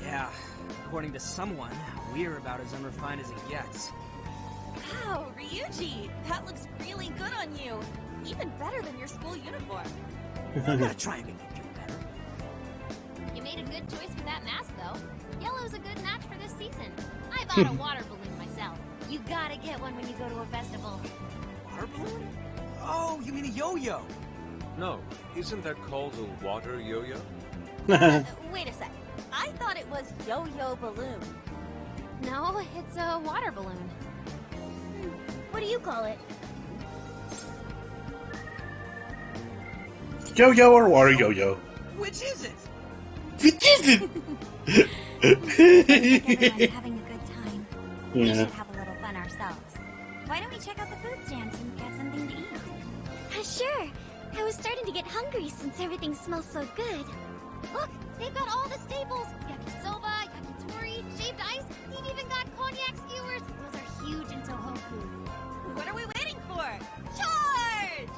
Yeah, according to someone, we're about as unrefined as it gets. Wow, Ryuji, that looks really good on you. Even better than your school uniform. I'm gonna try and make you do better. You made a good choice with that mask, though. Yellow's a good match for this season. I bought a water balloon myself. You gotta get one when you go to a festival. Water balloon? Oh, you mean a yo-yo? No, isn't that called a water yo-yo? Wait a sec. I thought it was yo-yo balloon. No, it's a water balloon. What do you call it? Yo-yo or water yo-yo? Which is it? Which is it? Everyone's having a good time. We Yeah. should have a little fun ourselves. Why don't we check out the food stands and get something to eat? Sure. I was starting to get hungry since everything smells so good. Look, they've got all the staples. Yakisoba, yakitori, shaved ice. They've even got cognac skewers. Those are huge in Tahoe food. What are we waiting for? Charge!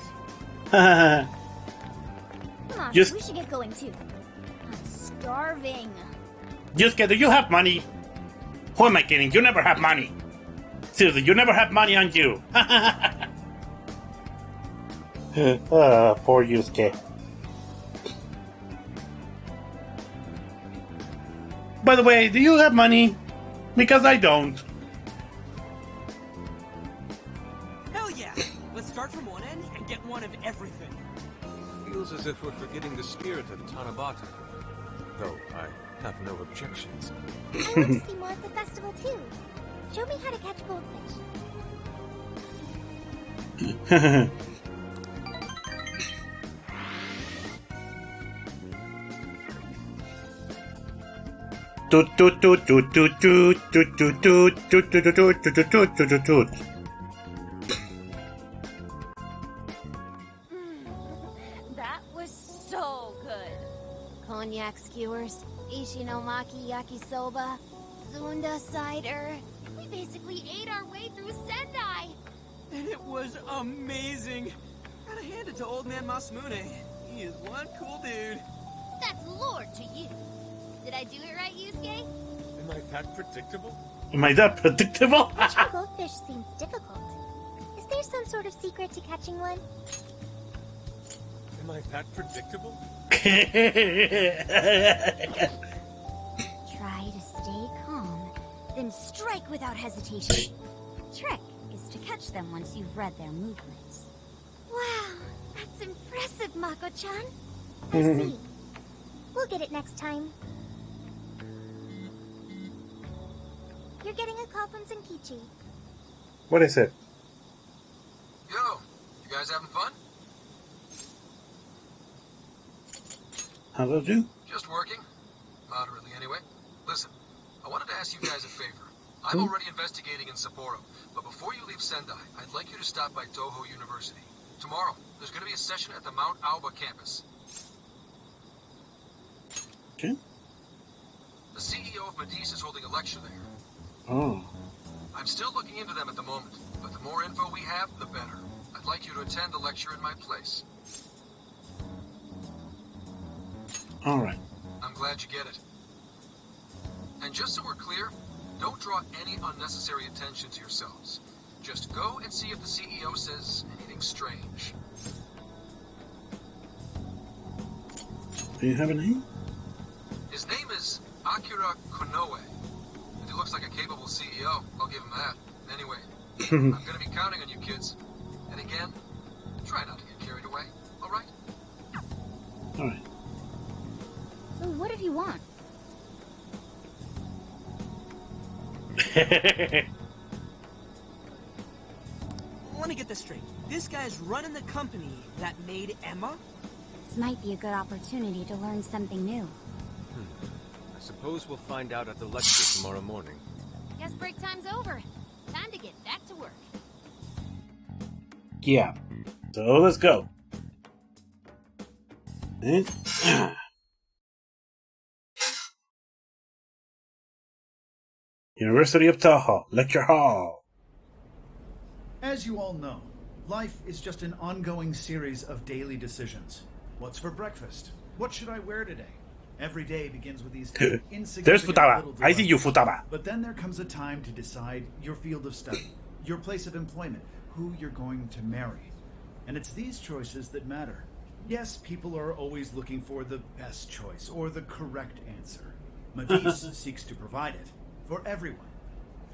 Come on, Just- we should get going too. I'm starving. Yusuke, do you have money? Who am I kidding? You never have money. Seriously, you never have money on you. Poor Yusuke. By the way, do you have money? Because I don't. Hell yeah! Let's start from one end and get one of everything. Feels as if we're forgetting the spirit of Tanabata. Though I have no objections. I want to see more of the festival too. Show me how to catch goldfish. Toot toot toot toot toot toot toot toot toot toot toot toot toot toot toot toot toot. That was so good. Cognac skewers, ishinomaki yakisoba, zunda cider. We basically ate our way through Sendai. And it was amazing. Gotta hand it to old man Masamune. He is one cool dude. That's lore to you. Did I do it right, Yusuke? Am I that predictable? Am I that predictable? Catching goldfish seems difficult. Is there some sort of secret to catching one? Am I that predictable? Try to stay calm, then strike without hesitation. Trick is to catch them once you've read their movements. Wow, that's impressive, Mako-chan. I see. We'll get it next time. You're getting a call from Zenkichi. What is it? Yo, you guys having fun? Hello, dude? Just working. Moderately, anyway. Listen, I wanted to ask you guys a favor. I'm already investigating in Sapporo, but before you leave Sendai, I'd like you to stop by Tahoe University. Tomorrow, there's going to be a session at the Mount Aoba campus. Okay. The CEO of Medice is holding a lecture there. Oh. I'm still looking into them at the moment, but the more info we have, the better. I'd like you to attend the lecture in my place. Alright. I'm glad you get it. And just so we're clear, don't draw any unnecessary attention to yourselves. Just go and see if the CEO says anything strange. Do you have a name? His name is Akira Konoe. If he looks like a capable CEO, I'll give him that. Anyway, I'm gonna be counting on you kids. And again, try not to get carried away, alright? Alright. So what did he want? Let me get this straight. This guy's running the company that made Emma? This might be a good opportunity to learn something new. I suppose we'll find out at the lecture tomorrow morning. Guess break time's over. Time to get back to work. Yeah. So let's go. And, University of Tahoe, Lecture Hall. As you all know, life is just an ongoing series of daily decisions. What's for breakfast? What should I wear today? Every day begins with these insignificant There's Futaba. little I see you, dilemmas. Futaba. But then there comes a time to decide your field of study, your place of employment, who you're going to marry. And it's these choices that matter. Yes, people are always looking for the best choice or the correct answer. Medice seeks to provide it for everyone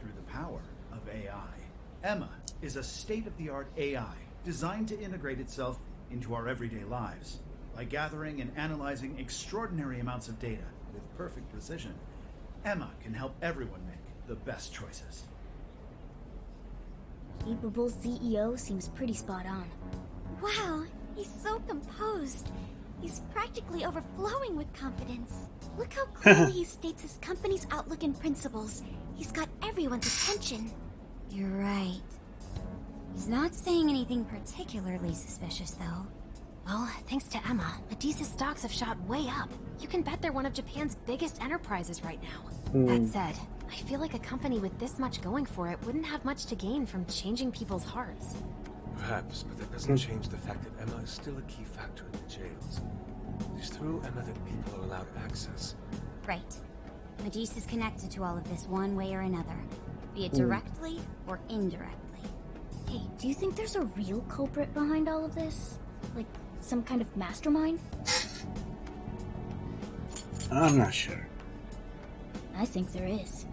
through the power of AI. Emma is a state-of-the-art AI designed to integrate itself into our everyday lives. By gathering and analyzing extraordinary amounts of data with perfect precision, Emma can help everyone make the best choices. Capable CEO seems pretty spot on. Wow, he's so composed. He's practically overflowing with confidence. Look how clearly he states his company's outlook and principles. He's got everyone's attention. You're right. He's not saying anything particularly suspicious, though. Well, thanks to Emma, Medea's stocks have shot way up. You can bet they're one of Japan's biggest enterprises right now. That said, I feel like a company with this much going for it wouldn't have much to gain from changing people's hearts. Perhaps, but that doesn't change the fact that Emma is still a key factor in the jails. It is through Emma that people are allowed access. Right. Medea is connected to all of this one way or another, be it directly or indirectly. Hey, do you think there's a real culprit behind all of this? Like, some kind of mastermind? I'm not sure. I think there is.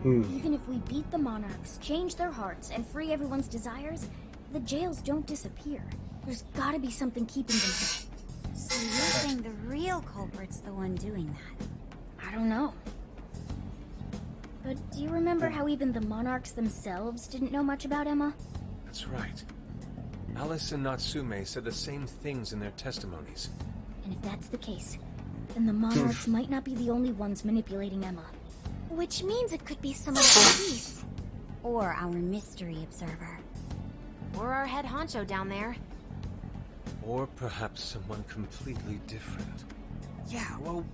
Even if we beat the Monarchs, change their hearts, and free everyone's desires, the jails don't disappear. There's gotta be something keeping them here. So you're saying the real culprit's the one doing that? I don't know. But do you remember how even the Monarchs themselves didn't know much about Emma? That's right. Alice and Natsume said the same things in their testimonies. And if that's the case, then the Monarchs might not be the only ones manipulating Emma. Which means it could be someone at the police. Or our mystery observer. Or our head honcho down there. Or perhaps someone completely different. Yeah, well,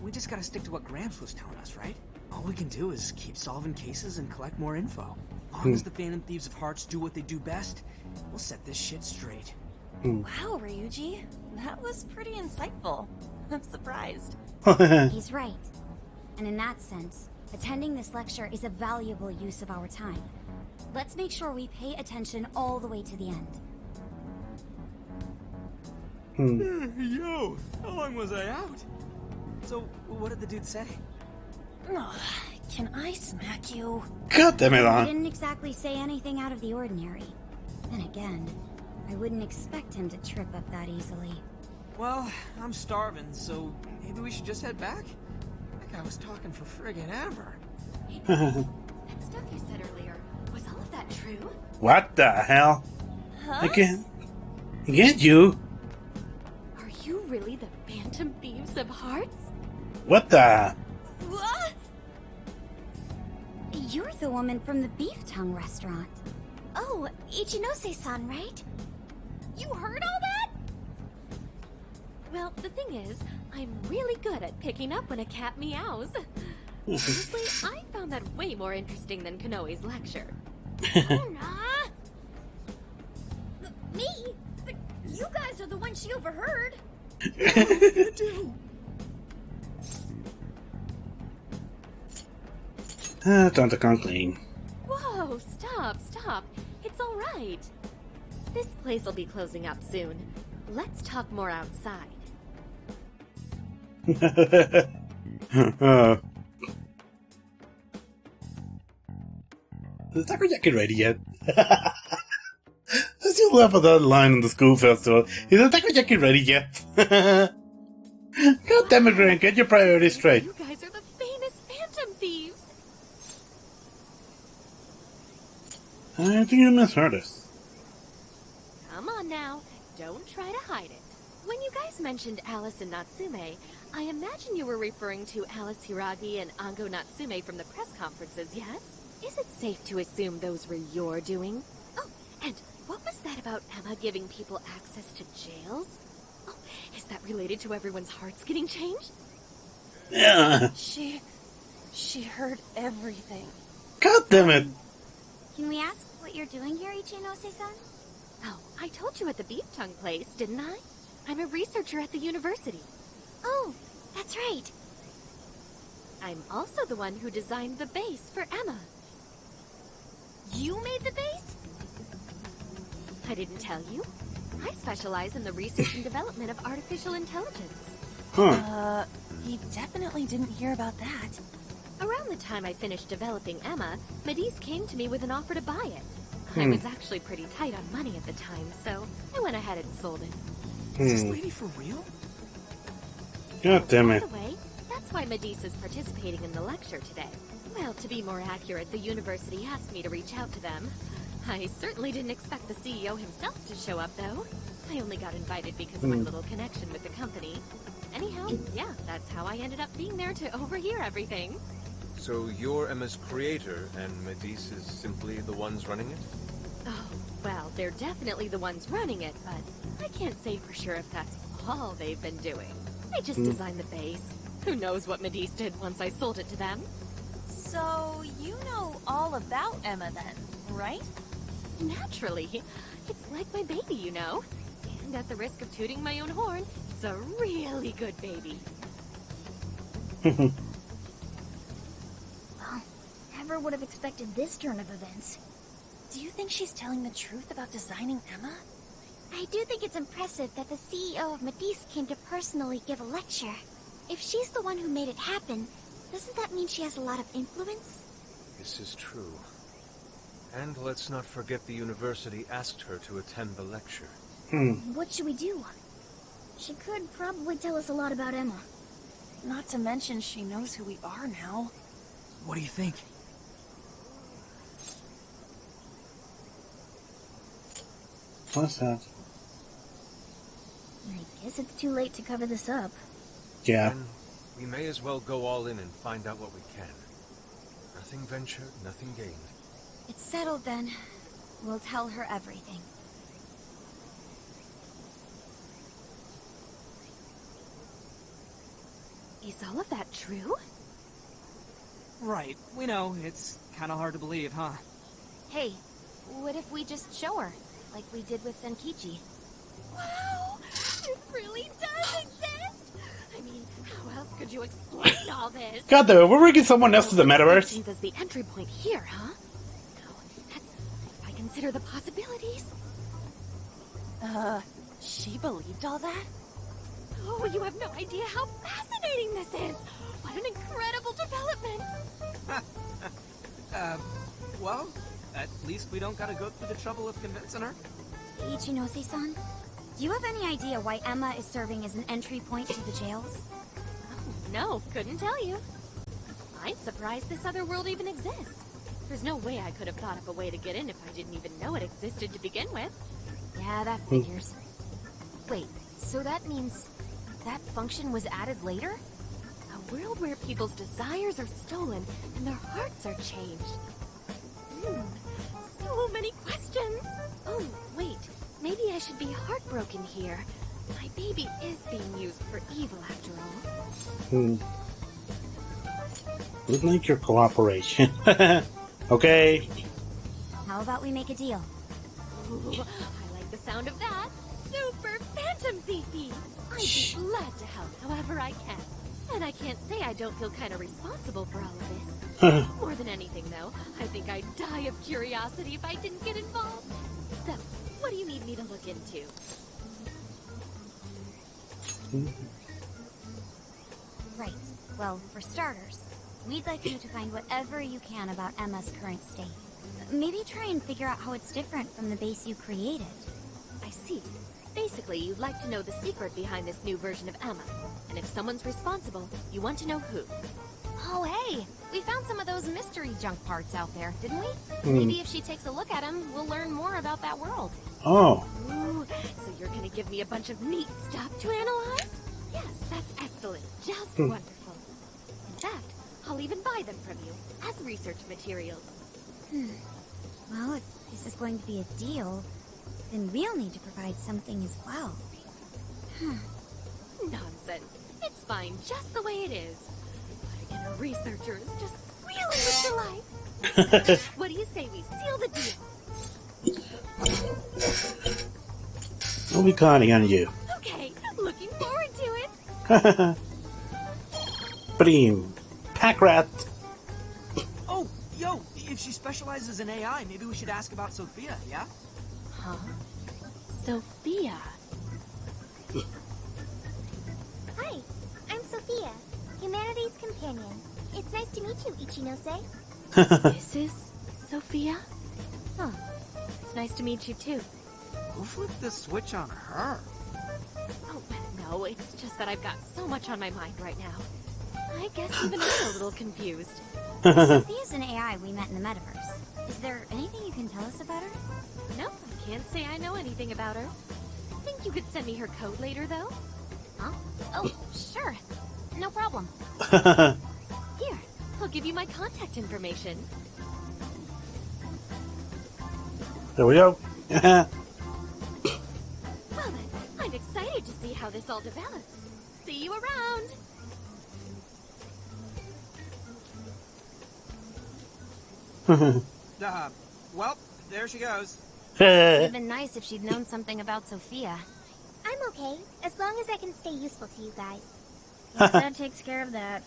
we just gotta stick to what Gramps was telling us, right? All we can do is keep solving cases and collect more info. Long as the Phantom Thieves of Hearts do what they do best, we'll set this shit straight. Wow, Ryuji. That was pretty insightful. I'm surprised. He's right. And in that sense, attending this lecture is a valuable use of our time. Let's make sure we pay attention all the way to the end. Yo, how long was I out? So, what did the dude say? Can I smack you? God damn it, He didn't exactly say anything out of the ordinary. Then again, I wouldn't expect him to trip up that easily. Well, I'm starving, so maybe we should just head back? That guy was talking for friggin' ever. That stuff you said earlier, was all of that true? What the hell? Huh? I can't get you. Are you really the Phantom Thieves of Hearts? What the? What? You're the woman from the Beef Tongue restaurant. Oh, Ichinose-san, right? You heard all that? Well, the thing is, I'm really good at picking up when a cat meows. Honestly, I found that way more interesting than Konoe's lecture. Me? But you guys are the ones she overheard. You do. Time to come clean. Whoa, stop. It's all right. This place will be closing up soon. Let's talk more outside. Is Takoyaki ready yet? I still laugh at that line in the school festival. Is the Takoyaki ready yet? God damn it, Ren, get your priorities straight. You guys are the famous Phantom Thieves. I think you misheard us. Come on now, don't try to hide it. When you guys mentioned Alice and Natsume, I imagine you were referring to Alice Hiragi and Ango Natsume from the press conferences, yes? Is it safe to assume those were your doing? Oh, and what was that about Emma giving people access to jails? Oh, is that related to everyone's hearts getting changed? Yeah. She heard everything. God damn it. Can we ask what you're doing here, Ichinose-san? Oh, I told you at the Beef Tongue place, didn't I? I'm a researcher at the university. Oh, that's right. I'm also the one who designed the base for Emma. You made the base? I didn't tell you. I specialize in the research and development of artificial intelligence. He definitely didn't hear about that. Around the time I finished developing Emma, Medea came to me with an offer to buy it. I was actually pretty tight on money at the time, so I went ahead and sold it. Is this lady for real? God damn it. By the way, that's That's why Medice is participating in the lecture today. Well, to be more accurate, the university asked me to reach out to them. I certainly didn't expect the CEO himself to show up, though. I only got invited because of my little connection with the company. Anyhow, yeah, that's how I ended up being there to overhear everything. So you're Emma's creator, and Medice is simply the ones running it? Oh, well, they're definitely the ones running it, but I can't say for sure if that's all they've been doing. They just designed the base. Who knows what Medice did once I sold it to them? So, you know all about Emma then, right? Naturally. It's like my baby, you know. And at the risk of tooting my own horn, it's a really good baby. Well, never would have expected this turn of events. Do you think she's telling the truth about designing Emma? I do think it's impressive that the CEO of Medice came to personally give a lecture. If she's the one who made it happen, doesn't that mean she has a lot of influence? This is true. And let's not forget the university asked her to attend the lecture. What should we do? She could probably tell us a lot about Emma. Not to mention she knows who we are now. What do you think? What's that? I guess it's too late to cover this up. Yeah. Then we may as well go all in and find out what we can. Nothing ventured, nothing gained. It's settled then. We'll tell her everything. Is all of that true? Right. We know. It's kind of hard to believe, huh? Hey, what if we just show her, like we did with Senkichi? Wow! It really does exist! I mean, how else could you explain all this? God damn it, we're bringing someone else to the metaverse. As the entry point here, huh? No, that's... If I consider the possibilities... She believed all that? Oh, you have no idea how fascinating this is! What an incredible development! Well, at least we don't gotta go through the trouble of convincing her. Ichinose-san, do you have any idea why Emma is serving as an entry point to the jails? Oh, no, couldn't tell you. I'm surprised this other world even exists. There's no way I could have thought up a way to get in if I didn't even know it existed to begin with. Yeah, that figures. Wait, so that means that function was added later? A world where people's desires are stolen and their hearts are changed. So many questions. Oh, wait. Maybe I should be heartbroken here. My baby is being used for evil after all. We'd like your cooperation. Okay. How about we make a deal? Ooh, I like the sound of that. Super Phantom Fifi. I'd be glad to help however I can. And I can't say I don't feel kind of responsible for all of this. More than anything, though, I think I'd die of curiosity if I didn't get involved. So, what do you need me to look into? Right. Well, for starters, we'd like you to find whatever you can about Emma's current state. Maybe try and figure out how it's different from the base you created. I see. Basically, you'd like to know the secret behind this new version of Emma. And if someone's responsible, you want to know who. Oh, hey! We found some of those mystery junk parts out there, didn't we? Maybe if she takes a look at them, we'll learn more about that world. Oh. Ooh, so you're gonna give me a bunch of neat stuff to analyze? Yes, that's excellent. Just wonderful. In fact, I'll even buy them from you as research materials. Well, if this is going to be a deal, then we'll need to provide something as well. Nonsense. It's fine just the way it is. My inner researcher is just squealing with delight. What do you say we seal the deal? We'll be counting on you. Okay, looking forward to it. Bream. Pack rat. Oh, yo, if she specializes in AI, maybe we should ask about Sophia, yeah? Huh? Sophia. Hi, I'm Sophia, Humanity's companion. It's nice to meet you, Ichinose. This is Sophia? Huh. It's nice to meet you too. Who flipped the switch on her? Oh, no, it's just that I've got so much on my mind right now. I guess even I'm a little confused. Sophia's an AI we met in the metaverse. Is there anything you can tell us about her? Nope, I can't say I know anything about her. Think you could send me her code later, though? Huh? Oh, sure. No problem. Here, I'll give you my contact information. There we go. Well then, I'm excited to see how this all develops. See you around! Well, there she goes. It would have been nice if she'd known something about Sophia. I'm okay, as long as I can stay useful to you guys. Yes, that takes care of that.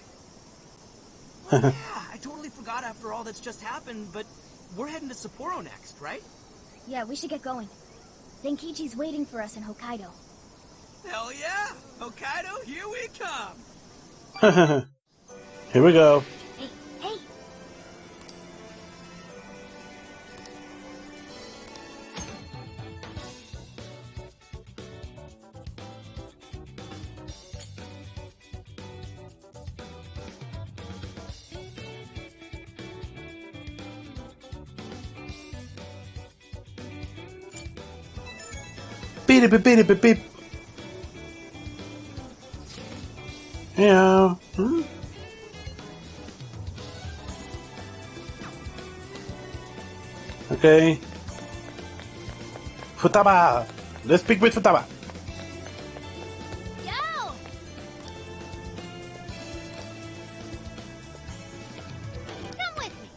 Oh, yeah, I totally forgot after all that's just happened, but we're heading to Sapporo next, right? Yeah, we should get going. Zenkichi's waiting for us in Hokkaido. Hell yeah! Hokkaido, here we come! Here we go. Hey, hey! Beep beep beep beep beep. Yeah. Okay. Futaba. Let's speak with Futaba. Yo! Come with me.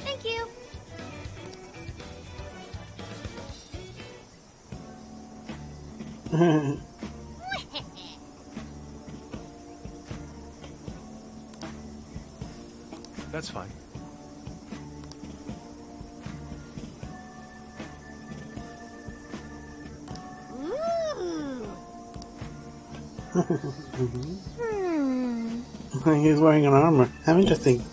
Thank you. That's fine. He's wearing an armor. How interesting.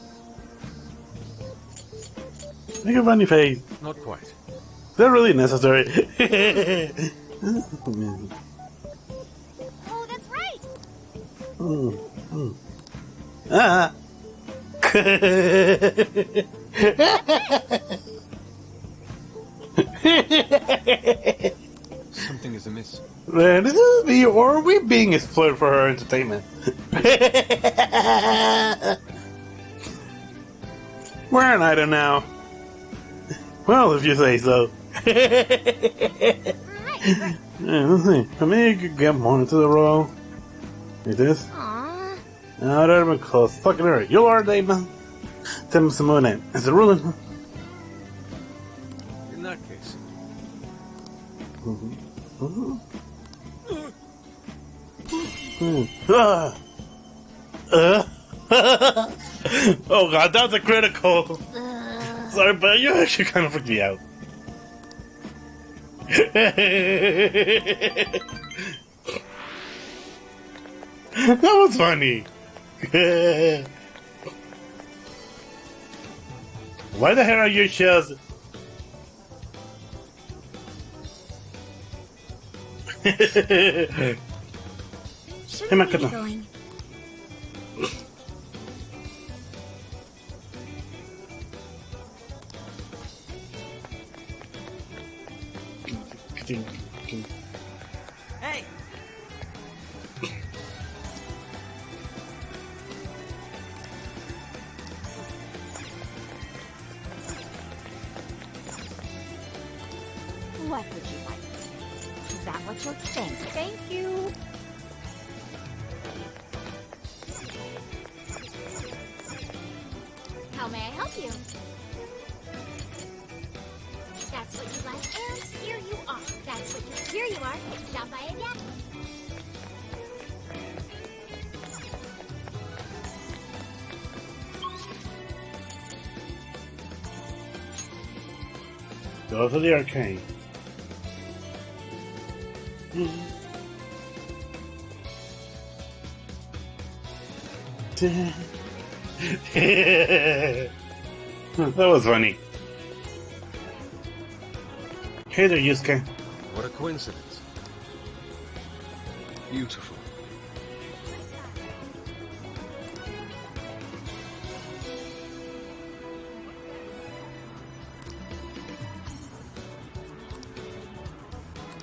Make a funny face. Not quite. Is that really necessary? Oh, that's right! Ah. Something is amiss. Man, this is me, or are we being exploited for her entertainment? We're an item now. Well, if you say so. Right. Yeah, let's see. I mean, you could get more into the role. Like this. Aww. No, that would have been close. Fucking hurry. You are David. Tim Simone. Is it ruling? In that case. Oh god, that was a critical. Sorry, but you actually kind of freaked me out. That was funny. Why the hell are your shells? Shouldn't we be going? Hey! What would you like to say? Is that what you're saying? Thank you. How may I help you? That's what you like, and here you are. That's what you... Here you are. Stop by again. Go to the arcade. That was funny. Hey there, Yusuke. What a coincidence. Beautiful.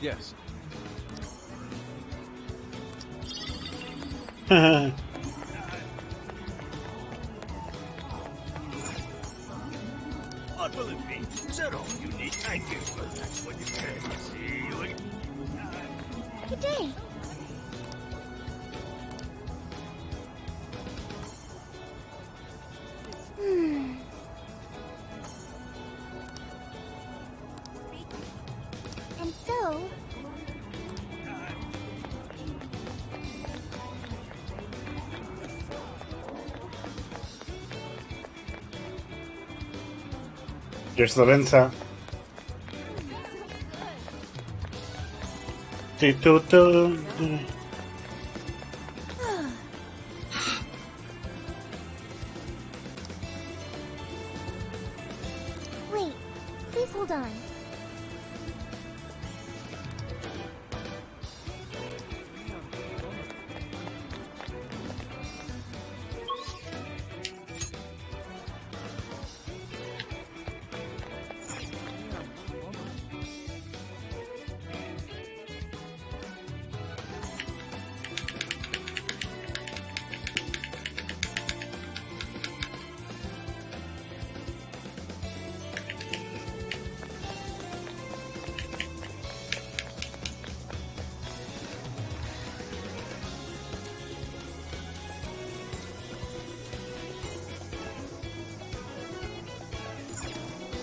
Yes. What will it be? Zero. Unique. Thank you. Well, that's what you can see. Good day. And so... Here's the Venza. Wait, please hold on.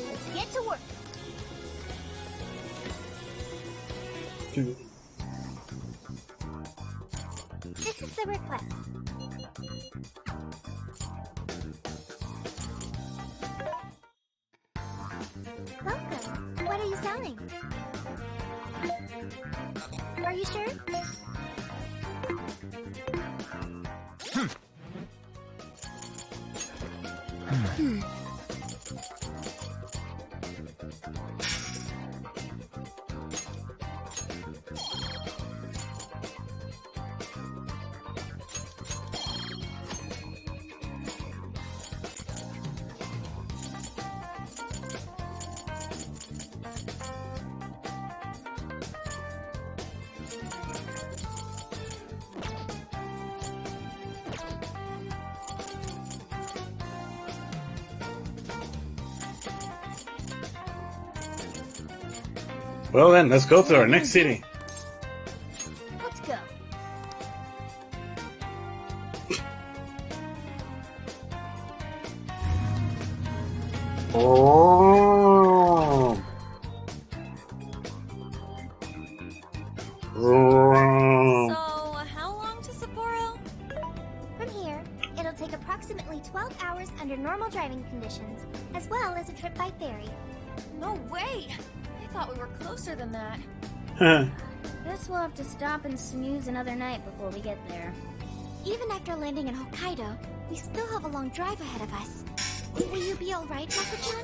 Let's get to work. This is the request. Welcome. What are you selling? Are you sure? Well then, let's go to our next city. Let's go. Oh. So, how long to Sapporo? From here, it'll take approximately 12 hours under normal driving conditions, as well as a trip by ferry. No way! I thought we were closer than that. Guess we'll have to stop and snooze another night before we get there. Even after landing in Hokkaido, we still have a long drive ahead of us. Will you be alright, Mako-chan?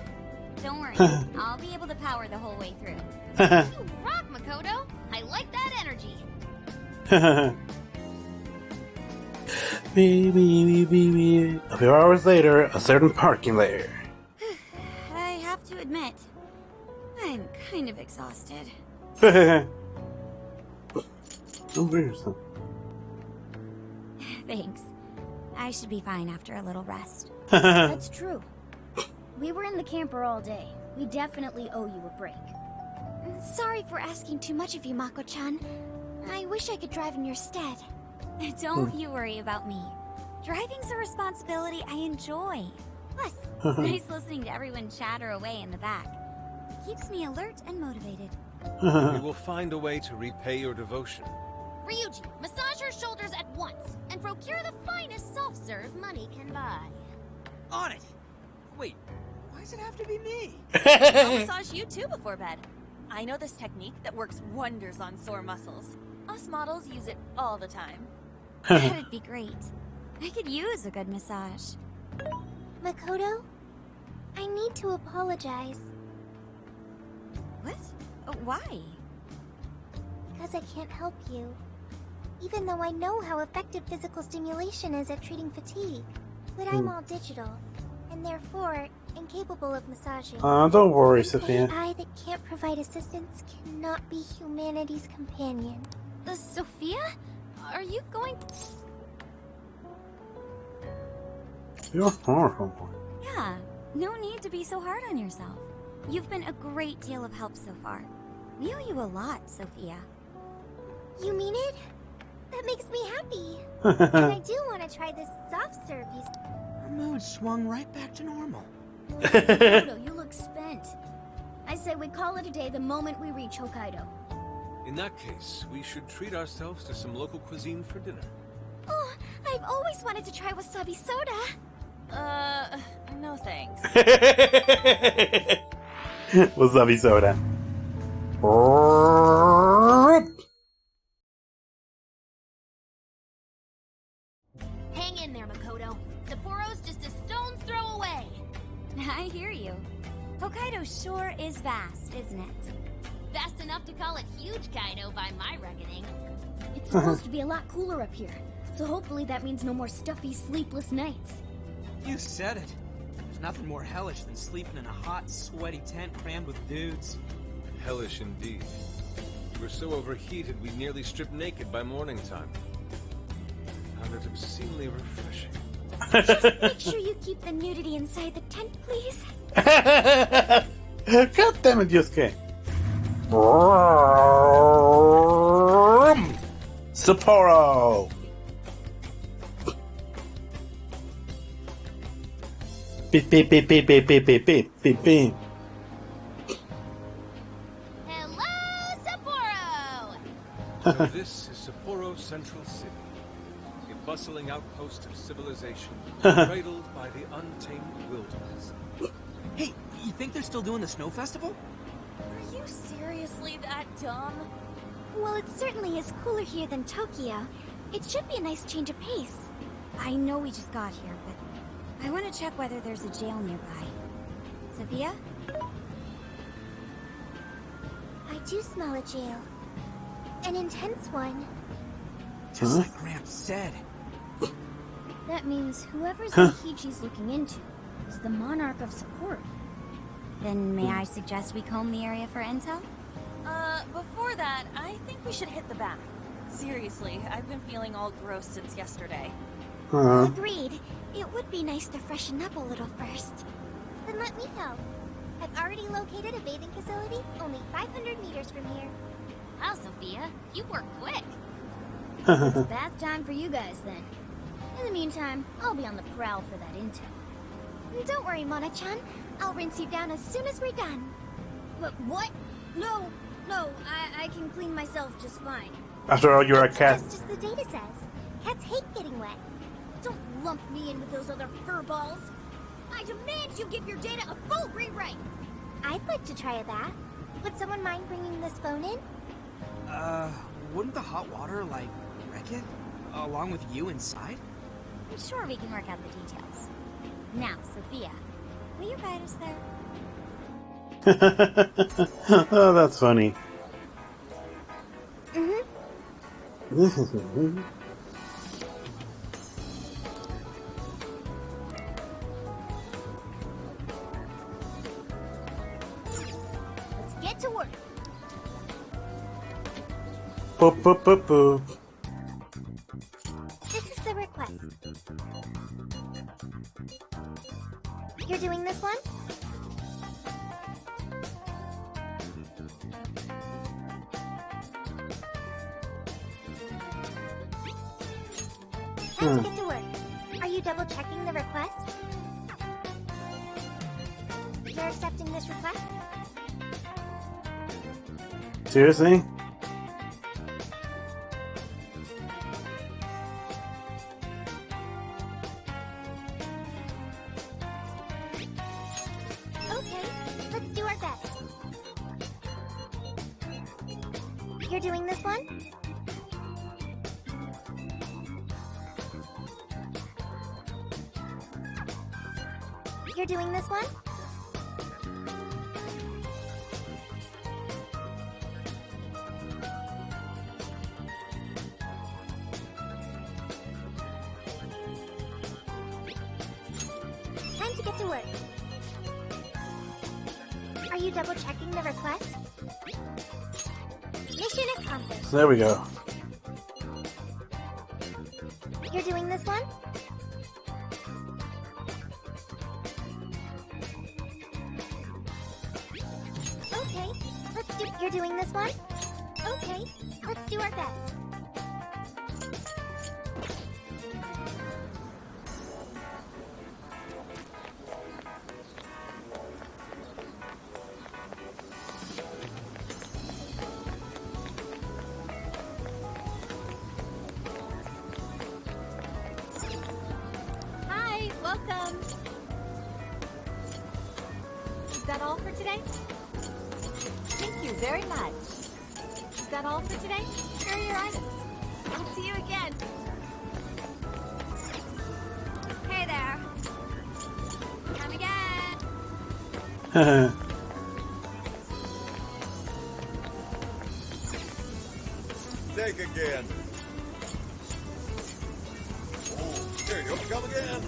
Don't worry, I'll be able to power the whole way through. You rock, Makoto! I like that energy! A few hours later, a certain parking there. I have to admit, I'm kind of exhausted. Thanks. I should be fine after a little rest. That's true. We were in the camper all day. We definitely owe you a break. Sorry for asking too much of you, Mako-chan. I wish I could drive in your stead. Don't you worry about me. Driving's a responsibility I enjoy. Plus, it's nice listening to everyone chatter away in the back. Keeps me alert and motivated. We will find a way to repay your devotion. Ryuji, massage her shoulders at once, and procure the finest soft-serve money can buy. On it! Wait, why does it have to be me? I'll massage you too before bed. I know this technique that works wonders on sore muscles. Us models use it all the time. That'd be great. I could use a good massage. Makoto, I need to apologize. What? Why? Because I can't help you. even though I know how effective physical stimulation is at treating fatigue. But I'm all digital, and therefore incapable of massaging. Don't worry, Sophia. An AI that can't provide assistance cannot be humanity's companion. Sophia? Are you going... You're horrible. Yeah, no need to be so hard on yourself. You've been a great deal of help so far. We owe you a lot, Sophia. You mean it? That makes me happy. And I do want to try this soft serve you... Her mood swung right back to normal. Hokkaido, you look spent. I say we call it a day the moment we reach Hokkaido. In that case, we should treat ourselves to some local cuisine for dinner. Oh, I've always wanted to try wasabi soda. No thanks. Wasabi soda. Hang in there, Makoto. Sapporo's just a stone's throw away. I hear you. Hokkaido sure is vast, isn't it? Vast enough to call it huge, Kaido, by my reckoning. It's supposed to be a lot cooler up here, so hopefully that means no more stuffy, sleepless nights. You said it. There's nothing more hellish than sleeping in a hot, sweaty tent crammed with dudes. Hellish indeed. We were so overheated we nearly stripped naked by morning time. Found it obscenely refreshing. Just make sure you keep the nudity inside the tent, please. God damn it, Yusuke. Sapporo! Beep beep beep beep beep beep beep beep beep beep. Hello, Sapporo! So this is Sapporo Central City, a bustling outpost of civilization, cradled by the untamed wilderness. Hey, you think they're still doing the snow festival? Are you seriously that dumb? Well, it certainly is cooler here than Tokyo. It should be a nice change of pace. I know we just got here, but I want to check whether there's a jail nearby. Sophia? I do smell a jail. An intense one. Just like Gramps said. That means whoever's Nikiji's looking into is the Monarch of Sapporo. Then may I suggest we comb the area for intel? Before that, I think we should hit the bath. Seriously, I've been feeling all gross since yesterday. Agreed. It would be nice to freshen up a little first. Then let me help. I've already located a bathing facility only 500 meters from here. Wow, Sophia, you work quick. It's bath time for you guys, then. In the meantime, I'll be on the prowl for that intel. Don't worry, Mona-chan. I'll rinse you down as soon as we're done. What? No, I can clean myself just fine. After all, you're a cat. That's just the data says. Cats hate getting wet. Don't lump me in with those other furballs. I demand you give your data a full rewrite. I'd like to try a bath. Would someone mind bringing this phone in? Wouldn't the hot water, like, wreck it? Along with you inside? I'm sure we can work out the details. Now, Sophia, will you guide us there? Oh, that's funny. Let's get to work. Boop boop boop boop. This is the request. You're doing this one? Time to get to work. Are you double checking the request? You're accepting this request? Seriously? Okay, let's do our best. You're doing this one? You're doing this one? time to get to work. Are you double checking the request? Mission accomplished. There we go. You're doing this one? Okay, let's do. You're doing this one? Okay, let's do our best. Hi, welcome. Is that all for today? Thank you very much. Is that all for today? Here are your items. I'll see you again. Hey there. Come again. Take again. Oh, here you come again.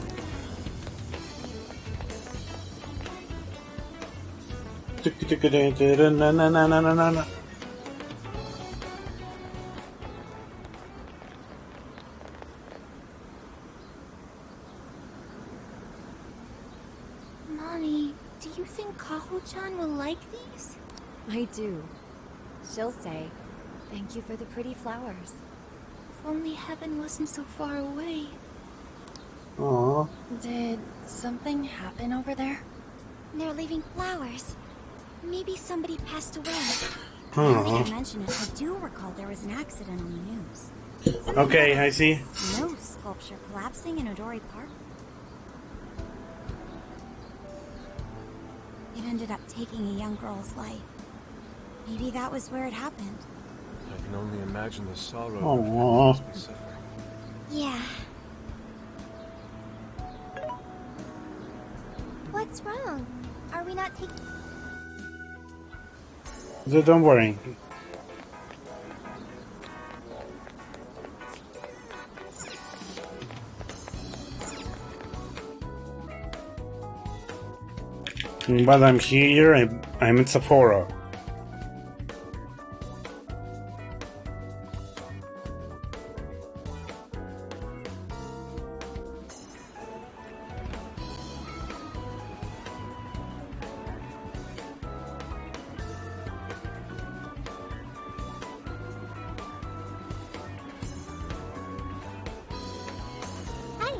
Na na na na na na. Mommy, do you think Kaho-chan will like these? I do. She'll say, thank you for the pretty flowers. If only heaven wasn't so far away. Aww. Did something happen over there? They're leaving flowers. Maybe somebody passed away. Now that you mention it, I do recall there was an accident on the news. Okay, I see. Snow sculpture collapsing in Odori Park. It ended up taking a young girl's life. Maybe that was where it happened. I can only imagine the sorrow Aww. of be suffering. Yeah. What's wrong? Are we not taking... So don't worry. But I'm here, I'm in Sapporo. Hi.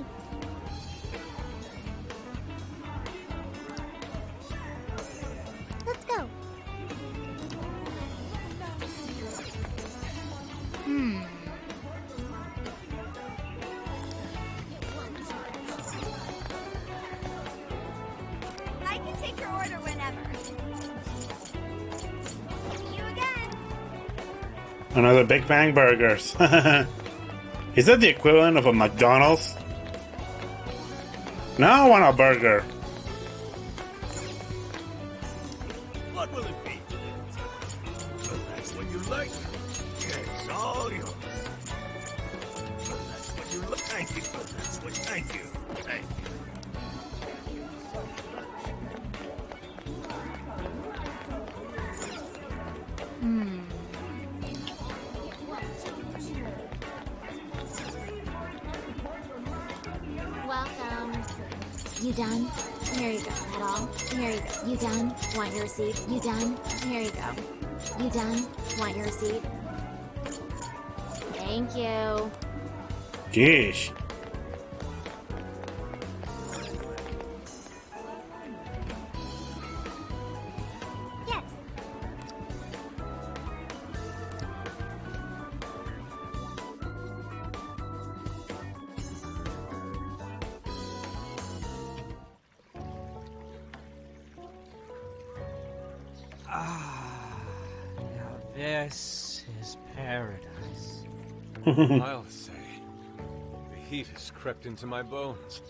Let's go. I can take your order whenever. See you again. Another Big Bang Burgers. Is that the equivalent of a McDonald's? Now I want a burger. What will it be? So that's what you like? It's all yours. So that's what you like. Thank you. That's what. Thank you. Thank you. Welcome. You done? Here you go. That all? Here you go. You done? Want your receipt? You done? Here you go. You done? Want your receipt? Thank you. Geesh. Yes. Now this is paradise. I'll say, the heat has crept into my bones.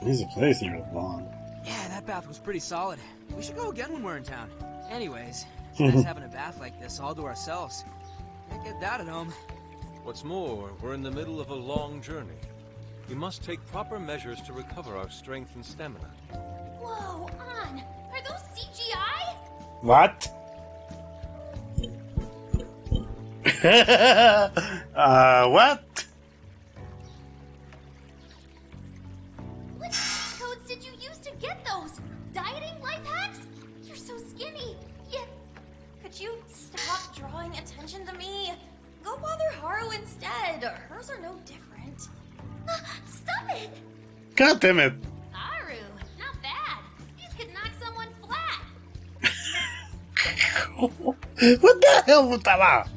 This place here long. Yeah, that bath was pretty solid. We should go again when we're in town. Anyways, it's nice having a bath like this all to ourselves. Can't get that at home. What's more, we're in the middle of a long journey. We must take proper measures to recover our strength and stamina. Whoa, On! Are those CGI? What? What? What codes did you use to get those? Dieting life hacks? You're so skinny. Yeah. Could you stop drawing attention to me? Go bother Haru instead. Hers are no different. Stop it! God damn it. Haru, not bad. These could knock someone flat. What the hell was that?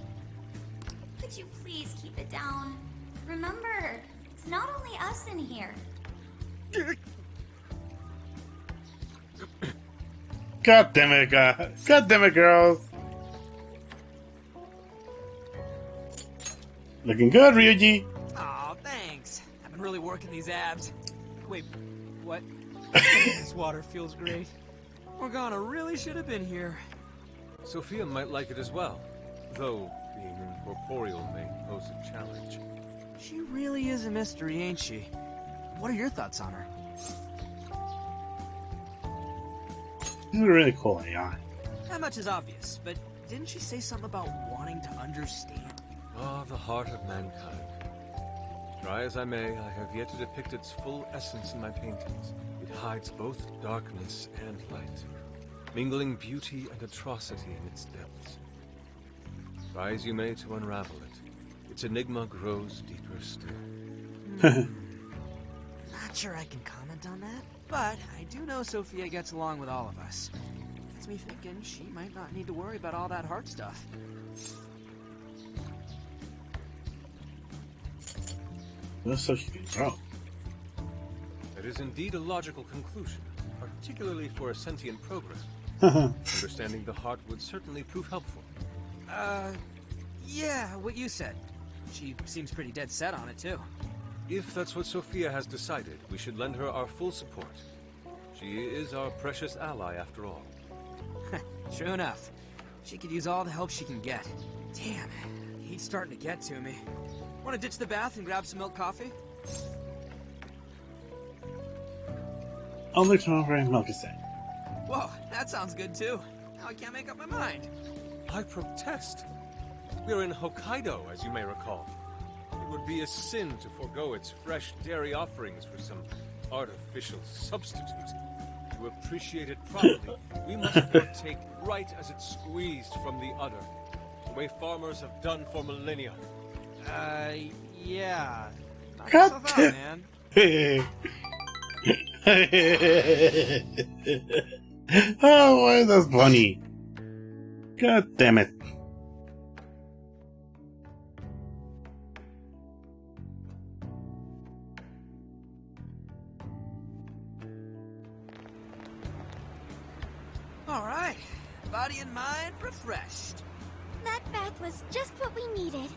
Could you please keep it down? Remember, it's not only us in here. God damn it, God. God damn it, girls. Looking good, Ryuji. Aw, thanks. I've been really working these abs. Wait, what? This water feels great. Morgana really should have been here. Sophia might like it as well, though being incorporeal may pose a challenge. She really is a mystery, ain't she? What are your thoughts on her? You're really cool, AI. Not much is obvious, but didn't she say something about wanting to understand? Ah, the heart of mankind. Try as I may, I have yet to depict its full essence in my paintings. It hides both darkness and light, mingling beauty and atrocity in its depths. Try as you may to unravel it, its enigma grows deeper still. Not sure I can comment on that, but I do know Sophia gets along with all of us. Gets me thinking she might not need to worry about all that heart stuff. Looks like you can grow. That is indeed a logical conclusion, particularly for a sentient program. Understanding the heart would certainly prove helpful. Yeah, what you said. She seems pretty dead set on it, too. If that's what Sophia has decided, we should lend her our full support. She is our precious ally, after all. True enough. She could use all the help she can get. Damn, heat's starting to get to me. Want to ditch the bath and grab some milk coffee? Only to over milk is that. Whoa, that sounds good too. Now I can't make up my mind. I protest. We are in Hokkaido, as you may recall. It would be a sin to forego its fresh dairy offerings for some artificial substitute. To appreciate it properly, we must partake right as it's squeezed from the udder, the way farmers have done for millennia. Yeah. Knock yourself out, man. Oh, why is that funny? God damn it. Alright. Body and mind refreshed. That bath was just what we needed.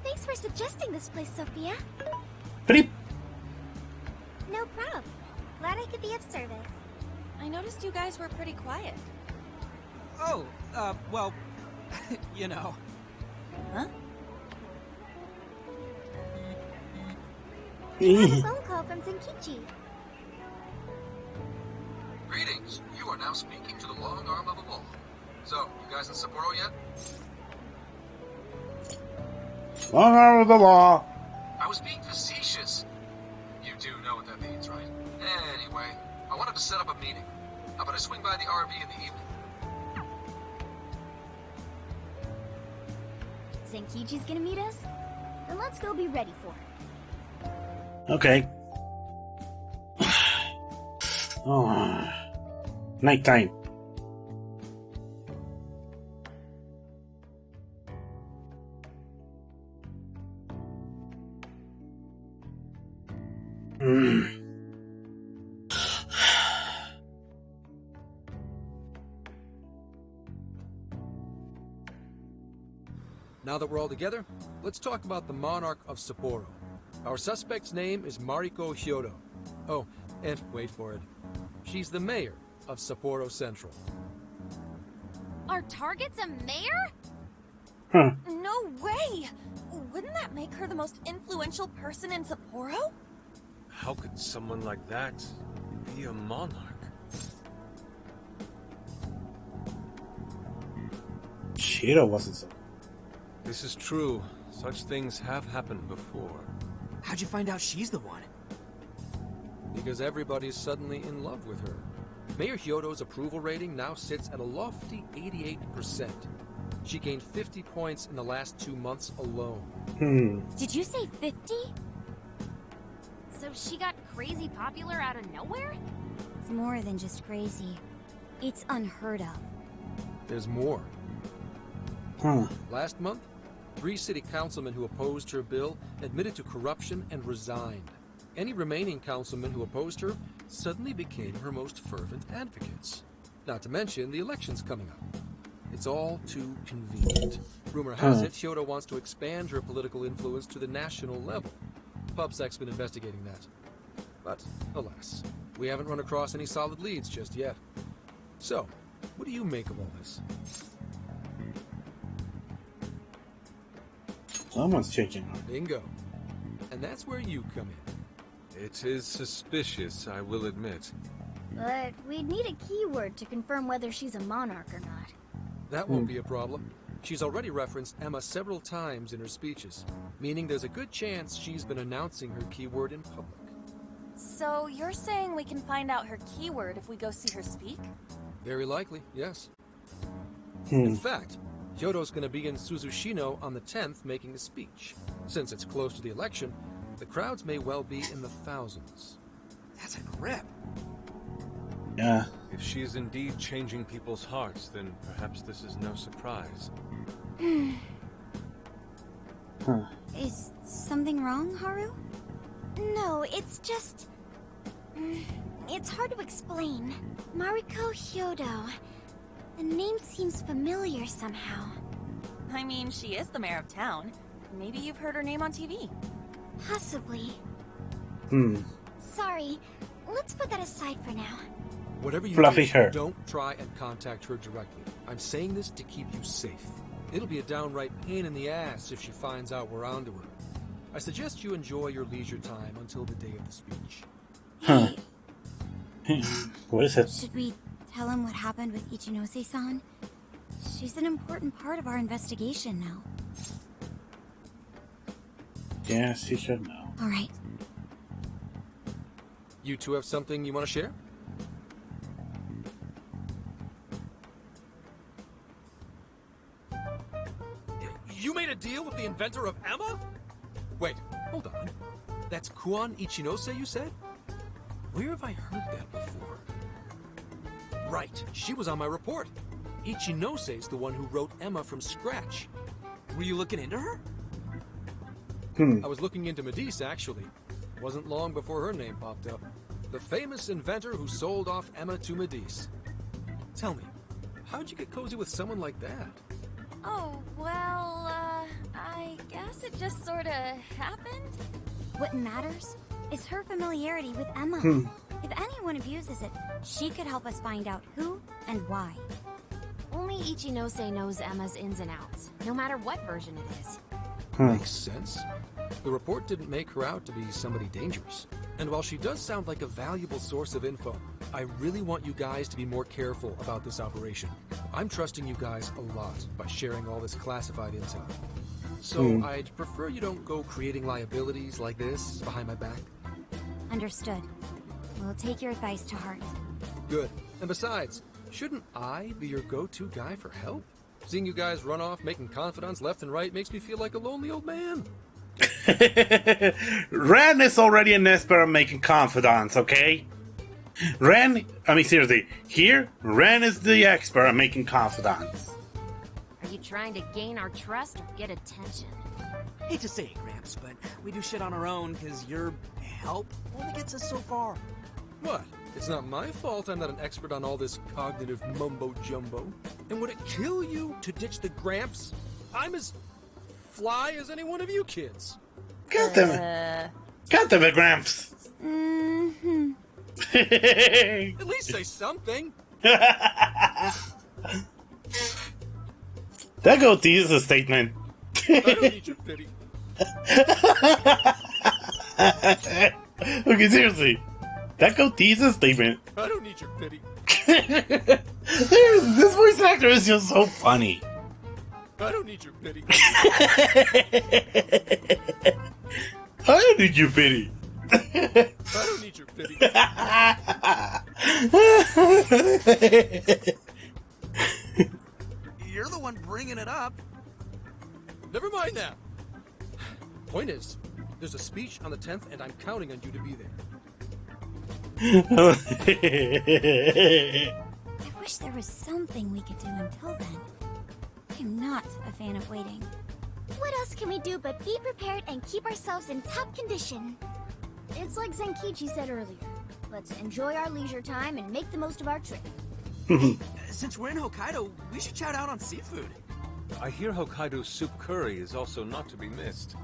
Thanks for suggesting this place, Sophia. Beep. No problem. Glad I could be of service. I noticed you guys were pretty quiet. Oh, well, you know. Huh? We have a phone call from Zenkichi. Greetings. You are now speaking to the long arm of a bull. So, you guys in Sapporo yet? Long arm of the law. I was being facetious. You do know what that means, right? Anyway, I wanted to set up a meeting. How about I swing by the RV in the evening? Zenkichi's gonna meet us? Then let's go be ready for it. Okay. Oh, nighttime. Now that we're all together, let's talk about the Monarch of Sapporo. Our suspect's name is Mariko Hyodo. Oh, and wait for it. She's the mayor of Sapporo Central. Our target's a mayor? Huh. No way! Wouldn't that make her the most influential person in Sapporo? How could someone like that be a monarch? Shiro wasn't so. This is true. Such things have happened before. How'd you find out she's the one? Because everybody's suddenly in love with her. Mayor Hyodo's approval rating now sits at a lofty 88%. She gained 50 points in the last 2 months alone. Did you say 50? So she got crazy popular out of nowhere? It's more than just crazy. It's unheard of. There's more. Last month, 3 city councilmen who opposed her bill admitted to corruption and resigned. Any remaining councilmen who opposed her suddenly became her most fervent advocates. Not to mention the elections coming up. It's all too convenient. Rumor has it, Hyodo wants to expand her political influence to the national level. PubSec's been investigating that. But, alas, we haven't run across any solid leads just yet. So, what do you make of all this? Someone's checking her. Bingo. And that's where you come in. It is suspicious, I will admit. But we'd need a keyword to confirm whether she's a monarch or not. That won't be a problem. She's already referenced Emma several times in her speeches, meaning there's a good chance she's been announcing her keyword in public. So you're saying we can find out her keyword if we go see her speak? Very likely, yes. In fact, Hyodo's going to be in Suzushino on the 10th making a speech. Since it's close to the election, the crowds may well be in the thousands. That's a grip. Yeah. If she is indeed changing people's hearts, then perhaps this is no surprise. Is something wrong, Haru? No, it's just... it's hard to explain. Mariko Hyodo. The name seems familiar somehow. I mean, she is the mayor of town. Maybe you've heard her name on TV. Possibly. Sorry, let's put that aside for now. Whatever you Fluffy do, hair. don't try and contact her directly. I'm saying this to keep you safe. It'll be a downright pain in the ass if she finds out we're onto her. I suggest you enjoy your leisure time until the day of the speech. What is it? Should we tell him what happened with Ichinose-san? She's an important part of our investigation now. Yes, you should know. All right. You two have something you want to share? You made a deal with the inventor of Emma? Wait, hold on. That's Kuon Ichinose, you said? Where have I heard that before? Right, she was on my report. Ichinose's the one who wrote Emma from scratch. Were you looking into her? I was looking into Medice, actually. Wasn't long before her name popped up. The famous inventor who sold off Emma to Medice. Tell me, how'd you get cozy with someone like that? Oh, well, I guess it just sorta happened. What matters is her familiarity with Emma. If anyone abuses it, she could help us find out who and why. Only Ichinose knows Emma's ins and outs, no matter what version it is. Makes sense. The report didn't make her out to be somebody dangerous. And while she does sound like a valuable source of info, I really want you guys to be more careful about this operation. I'm trusting you guys a lot by sharing all this classified intel. So I'd prefer you don't go creating liabilities like this behind my back. Understood. We'll take your advice to heart. Good. And besides, shouldn't I be your go-to guy for help? Seeing you guys run off making confidants left and right makes me feel like a lonely old man. Ren is already an expert at making confidants, okay? Seriously, here, Ren is the expert at making confidants. Are you trying to gain our trust or get attention? Hate to say it, Gramps, but we do shit on our own because your help only gets us so far. What? It's not my fault I'm not an expert on all this cognitive mumbo-jumbo. And would it kill you to ditch the Gramps? I'm as fly as any one of you kids. God damn it. God damn it, Gramps. At least say something. That goatee is a statement. I don't need your pity. Okay, seriously. That goatee is a statement. I don't need your pity. This voice actor is just so funny. I don't need your pity. I don't need your pity. I don't need your pity. You're the one bringing it up. Never mind that. Point is, there's a speech on the 10th, and I'm counting on you to be there. I wish there was something we could do until then. I'm not a fan of waiting. What else can we do but be prepared and keep ourselves in top condition? It's like Zenkichi said earlier. Let's enjoy our leisure time and make the most of our trip. Since we're in Hokkaido, we should shout out on seafood. I hear Hokkaido's soup curry is also not to be missed.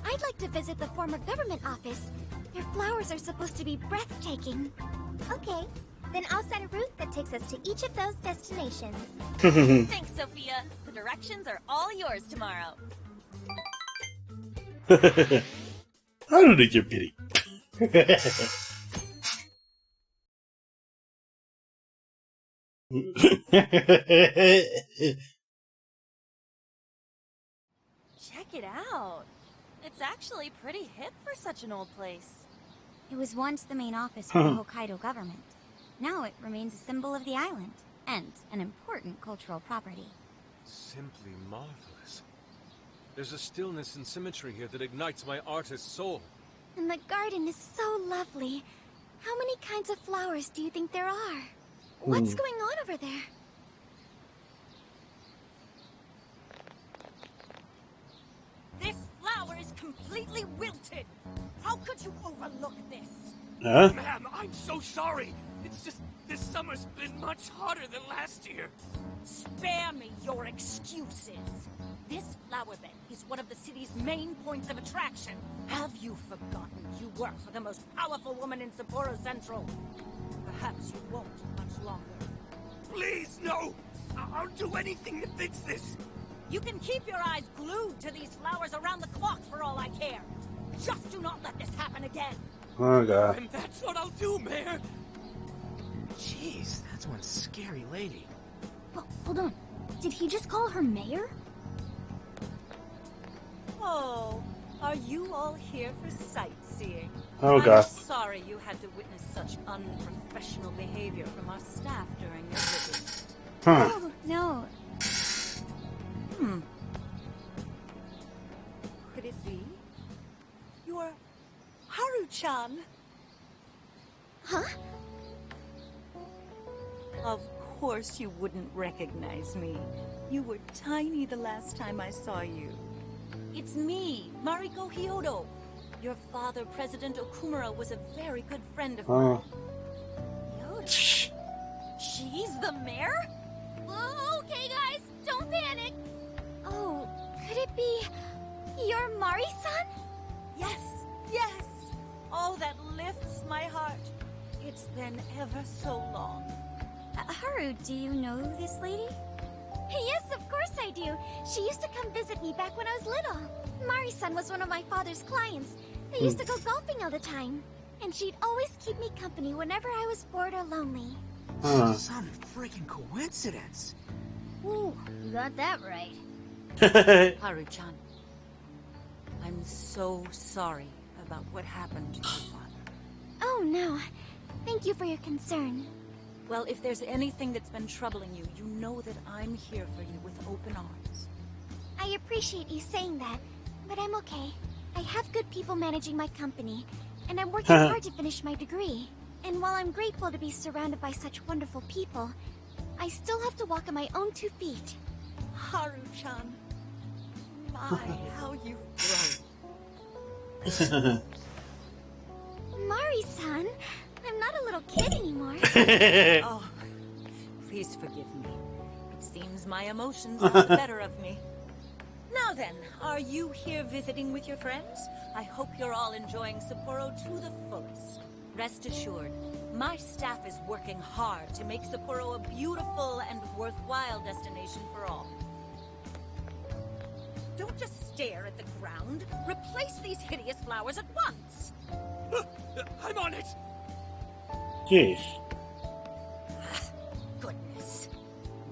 I'd like to visit the former government office. Their flowers are supposed to be breathtaking. Okay, then I'll set a route that takes us to each of those destinations. Thanks, Sophia. The directions are all yours tomorrow. I don't need your pity. Check it out. It's actually pretty hip for such an old place. It was once the main office for the Hokkaido government. Now it remains a symbol of the island, and an important cultural property. Simply marvelous. There's a stillness and symmetry here that ignites my artist's soul. And the garden is so lovely. How many kinds of flowers do you think there are? What's going on over there? This flower is completely wilted. How could you overlook this? Ma'am, I'm so sorry. It's just this summer's been much hotter than last year. Spare me your excuses. This flower bed is one of the city's main points of attraction. Have you forgotten you work for the most powerful woman in Sapporo Central? Perhaps you won't much longer. Please, no! I'll do anything to fix this. You can keep your eyes glued to these flowers around the clock for all I care. Just do not let this happen again. Oh god. And that's what I'll do, Mayor. Jeez, that's one scary lady. Oh, hold on. Did he just call her mayor? Oh, are you all here for sightseeing? Oh god. I'm sorry you had to witness such unprofessional behavior from our staff during your visit. Oh, no. Could it be? You're Haru-chan? Huh? Of course you wouldn't recognize me. You were tiny the last time I saw you. It's me, Mariko Hyodo. Your father, President Okumura, was a very good friend of mine. Hyodo? She's the mayor? Okay, guys, don't panic. Oh, could it be your Mari-san? Yes, yes. Oh, that lifts my heart. It's been ever so long. Haru, do you know this lady? Yes, of course I do. She used to come visit me back when I was little. Mari-san was one of my father's clients. They used to go golfing all the time. And she'd always keep me company whenever I was bored or lonely. Some freaking coincidence. Ooh, you got that right. Haru-chan, I'm so sorry about what happened to your father. Oh, no. Thank you for your concern. Well, if there's anything that's been troubling you, you know that I'm here for you with open arms. I appreciate you saying that, but I'm okay. I have good people managing my company, and I'm working hard to finish my degree. And while I'm grateful to be surrounded by such wonderful people, I still have to walk on my own 2 feet. Haru-chan, my, how you've grown. Mari-san, I'm not a little kid anymore. Oh, please forgive me. It seems my emotions got the better of me. Now then, are you here visiting with your friends? I hope you're all enjoying Sapporo to the fullest. Rest assured, my staff is working hard to make Sapporo a beautiful and worthwhile destination for all. Don't just stare at the ground. Replace these hideous flowers at once. I'm on it! Jeez. Goodness.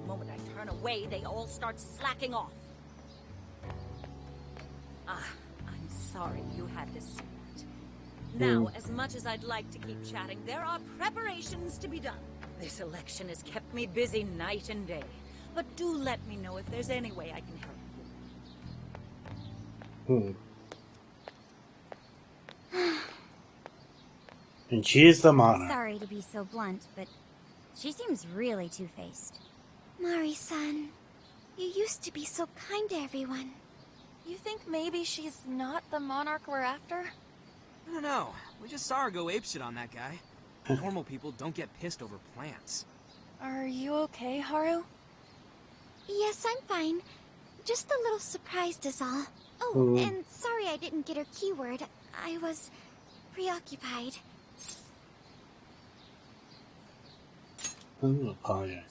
The moment I turn away, they all start slacking off. I'm sorry you had to see that. Now, as much as I'd like to keep chatting, there are preparations to be done. This election has kept me busy night and day. But do let me know if there's any way I can help you. And she's the monarch. Sorry to be so blunt, but she seems really two-faced. Mari-san, you used to be so kind to everyone. You think maybe she's not the monarch we're after? I don't know. We just saw her go apeshit on that guy. Normal people don't get pissed over plants. Are you okay, Haru? Yes, I'm fine. Just a little surprised is all. Oh, and sorry I didn't get her keyword. I was preoccupied. Apologize.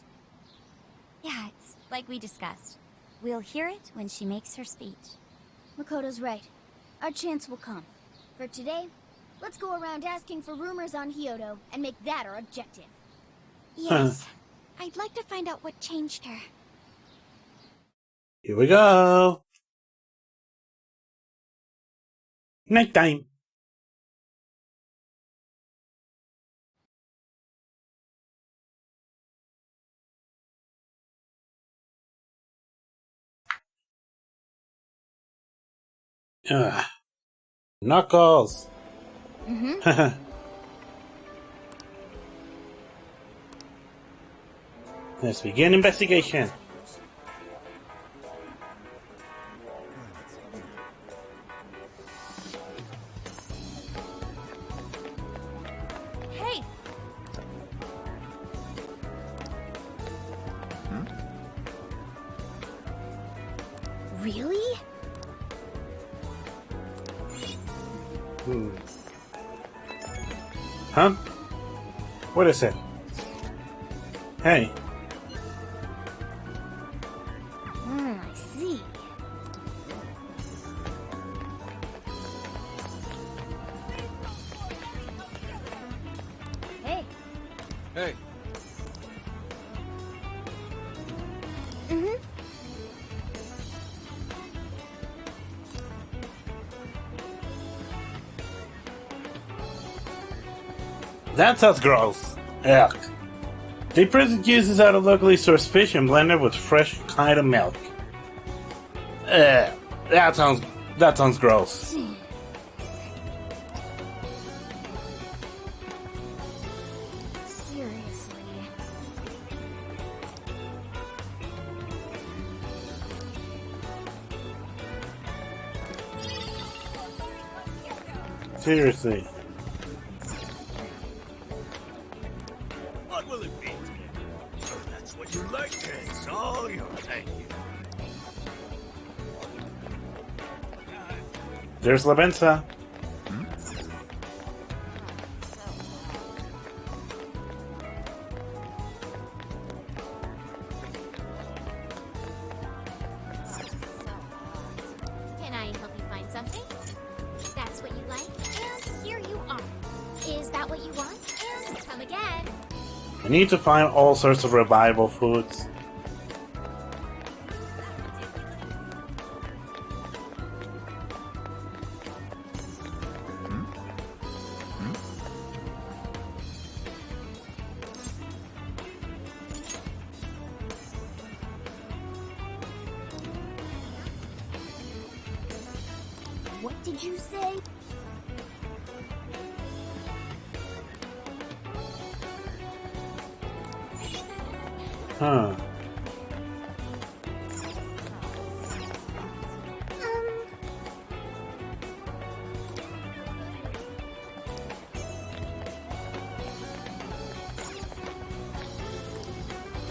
Yeah, it's like we discussed. We'll hear it when she makes her speech. Makoto's right. Our chance will come. For today, let's go around asking for rumors on Hyodo and make that our objective. Yes. I'd like to find out what changed her. Here we go. Nighttime. Knuckles. Let's begin investigation. Hey! Really? Huh? What is it? Hey. I see. Hey. Hey. That sounds gross. Ugh. They present juices out of locally sourced fish and blended with fresh kind of milk. That sounds gross. Seriously. Seriously. What will it be? So that's what you like, it's all yours. Thank you. There's La Benza. Can I help you find something? That's what you like, and here you are. Is that what you want? And come again. I need to find all sorts of revival foods. What did you say? Huh.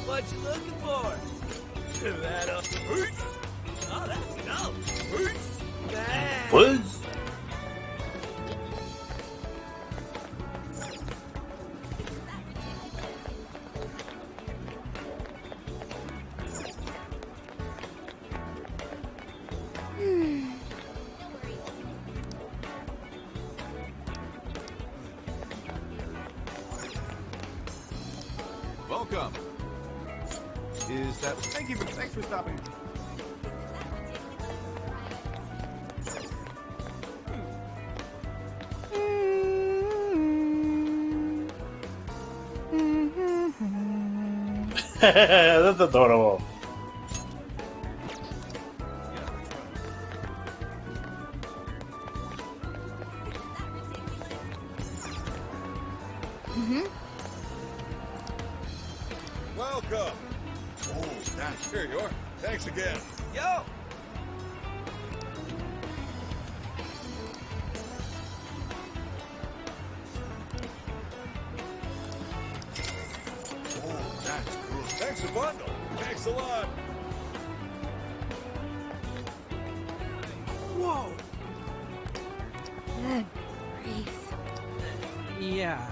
What you looking for? That up. Oh, that's dope. That. Woods? Welcome. Is that... Thanks for stopping. That's adorable. Welcome. Oh, that's here you are. Thanks again. Yo! Oh, that's cool. Thanks a bundle. Thanks a lot. Whoa! Good grief. Yeah.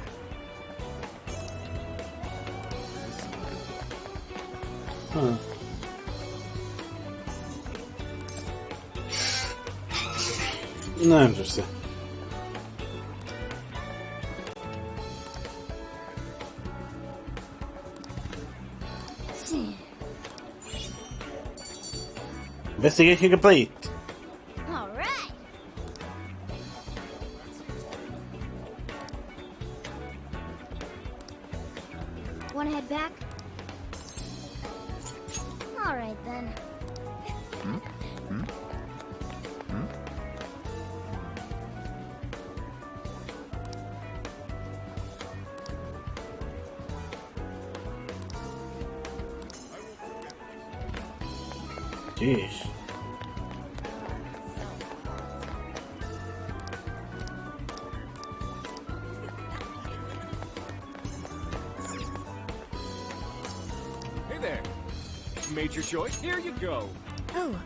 Huh. No, interesting. Investigation complete. All right. Want to head back? All right then. Jeez. Hey there. Made your choice? Here you go. Oh.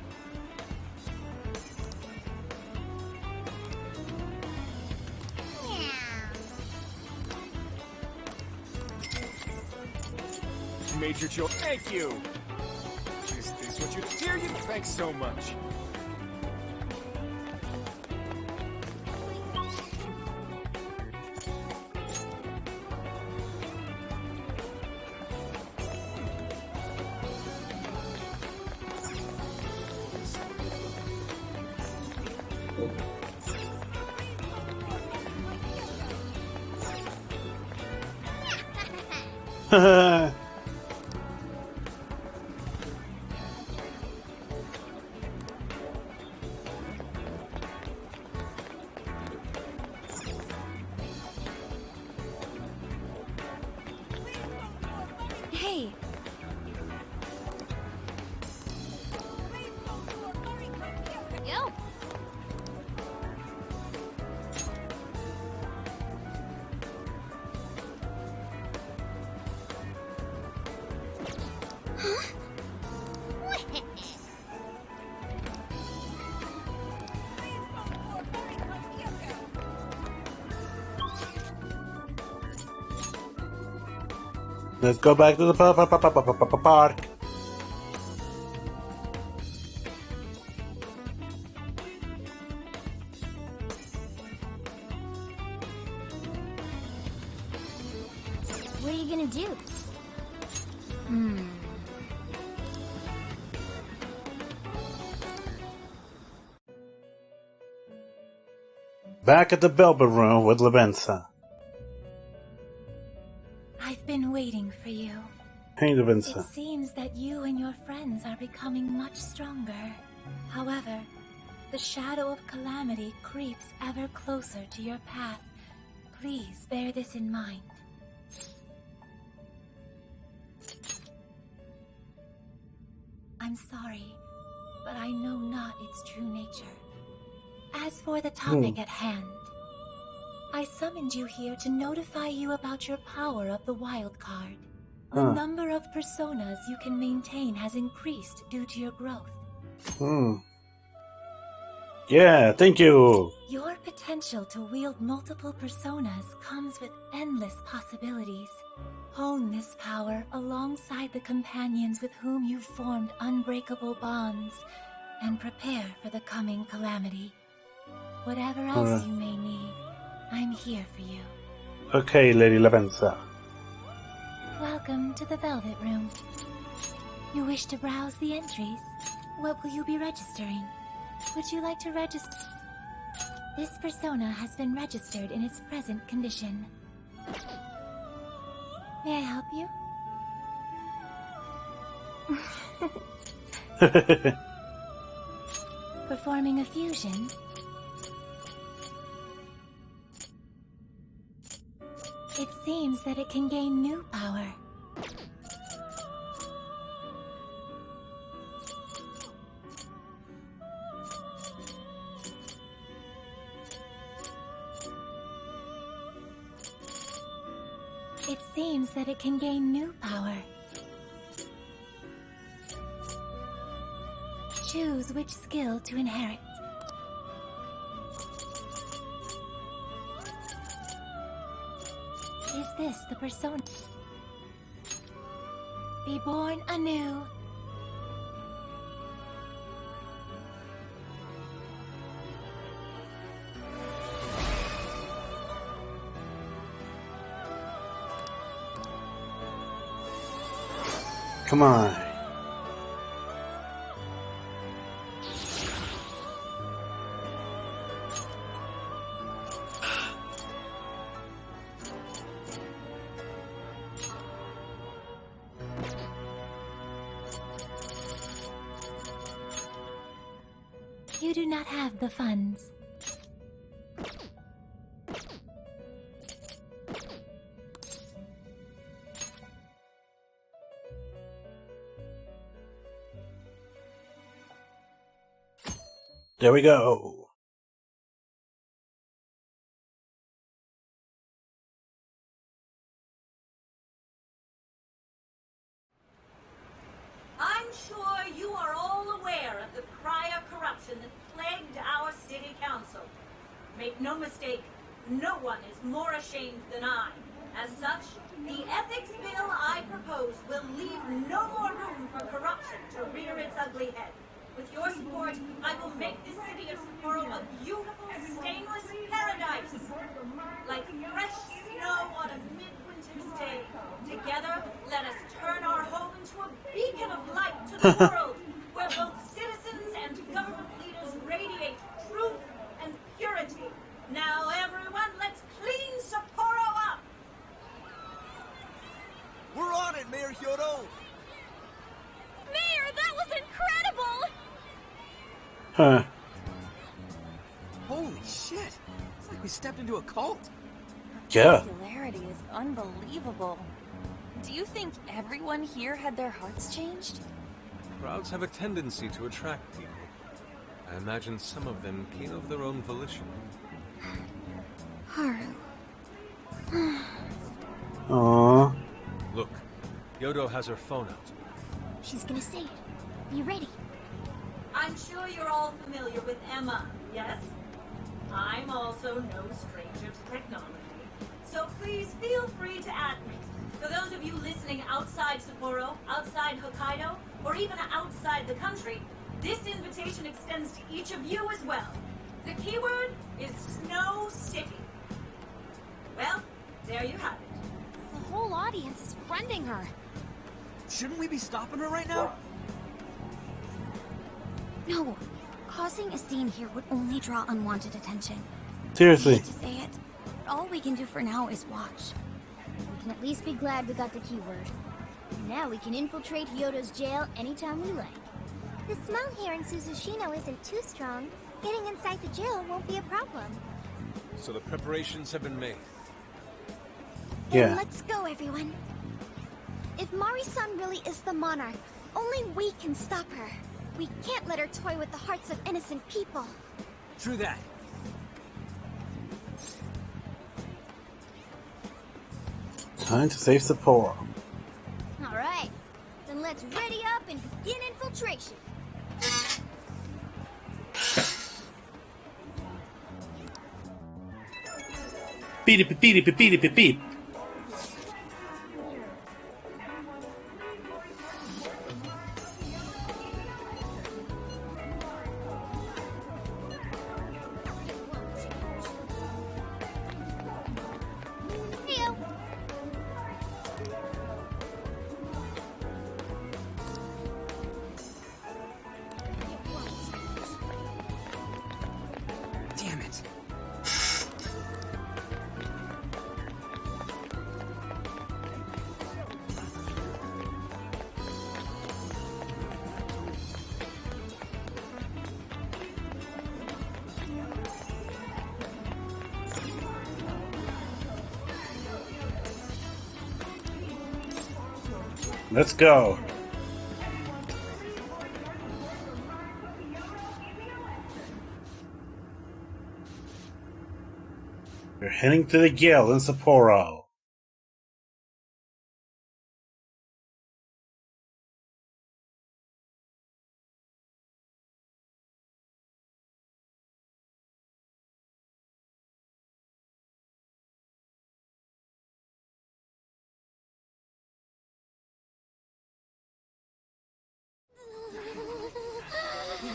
Made your choice. Thank you. Is this what you... Here you... Thanks so much. Hey. Yo. Let's go back to the park. What are you gonna do? Back at the Belber room with Lavenza. I've been waiting for you. Hey, It Lavenza. seems that you and your friends are becoming much stronger. However, the shadow of calamity creeps ever closer to your path. Please bear this in mind. I'm sorry, but I know not its true nature. As for the topic at hand, I summoned you here to notify you about your power of the wild card. The number of personas you can maintain has increased due to your growth. Yeah, thank you. Your potential to wield multiple personas comes with endless possibilities. Hone this power alongside the companions with whom you've formed unbreakable bonds, and prepare for the coming calamity. Whatever else you may need, I'm here for you. Okay, Lady Lavenza. Welcome to the Velvet Room. You wish to browse the entries? What will you be registering? Would you like to register? This persona has been registered in its present condition. May I help you? Performing a fusion? It seems that it can gain new power. It seems that it can gain new power. Choose which skill to inherit. Is this the persona? Be born anew. Come on. You do not have the funds. There we go. I'm sure you are all aware of the prior corruption that plagued our city council. Make no mistake, no one is more ashamed than I. As such, the ethics bill I propose will leave no more room for corruption to rear its ugly head. With your support, I will make this city of Sapporo a beautiful, stainless paradise. Like fresh snow on a midwinter's day. Together, let us turn our home into a beacon of light to the world, where both citizens and government leaders radiate truth and purity. Now, everyone, let's clean Sapporo up! We're on it, Mayor Hyodo! Mayor, that was incredible! Huh. Holy shit! It's like we stepped into a cult. Yeah. Popularity is unbelievable. Do you think everyone here had their hearts changed? Crowds have a tendency to attract people. I imagine some of them came of their own volition. Haru. Aww. Look, Hyodo has her phone out. She's gonna say it. Be ready. I'm sure you're all familiar with Emma, yes? I'm also no stranger to technology. So please feel free to add me. For those of you listening outside Sapporo, outside Hokkaido, or even outside the country, this invitation extends to each of you as well. The keyword is Snow City. Well, there you have it. The whole audience is friending her. Shouldn't we be stopping her right now? No. Causing a scene here would only draw unwanted attention. Seriously. I hate to say it, but all we can do for now is watch. We can at least be glad we got the keyword. Now we can infiltrate Hyodo's jail anytime we like. The smell here in Suzushino isn't too strong. Getting inside the jail won't be a problem. So the preparations have been made. Then let's go, everyone. If Mari-san really is the Monarch, only we can stop her. We can't let her toy with the hearts of innocent people. True that. Time to save Sapporo. Alright, then let's ready up and begin infiltration. Beep beep beep beep beep beep beep. Let's go. We're heading to the Gale in Sapporo.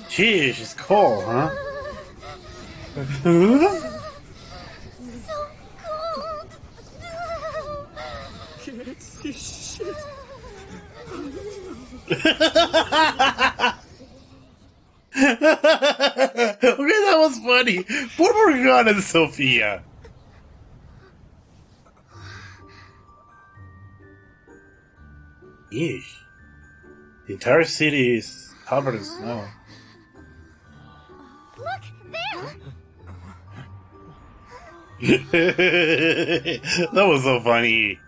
Gee, she's cool, huh? So cold. Can't see shit. Okay, that was funny. What were we on, Sophia? Yeesh. The entire city is covered in snow. Look, That was so funny.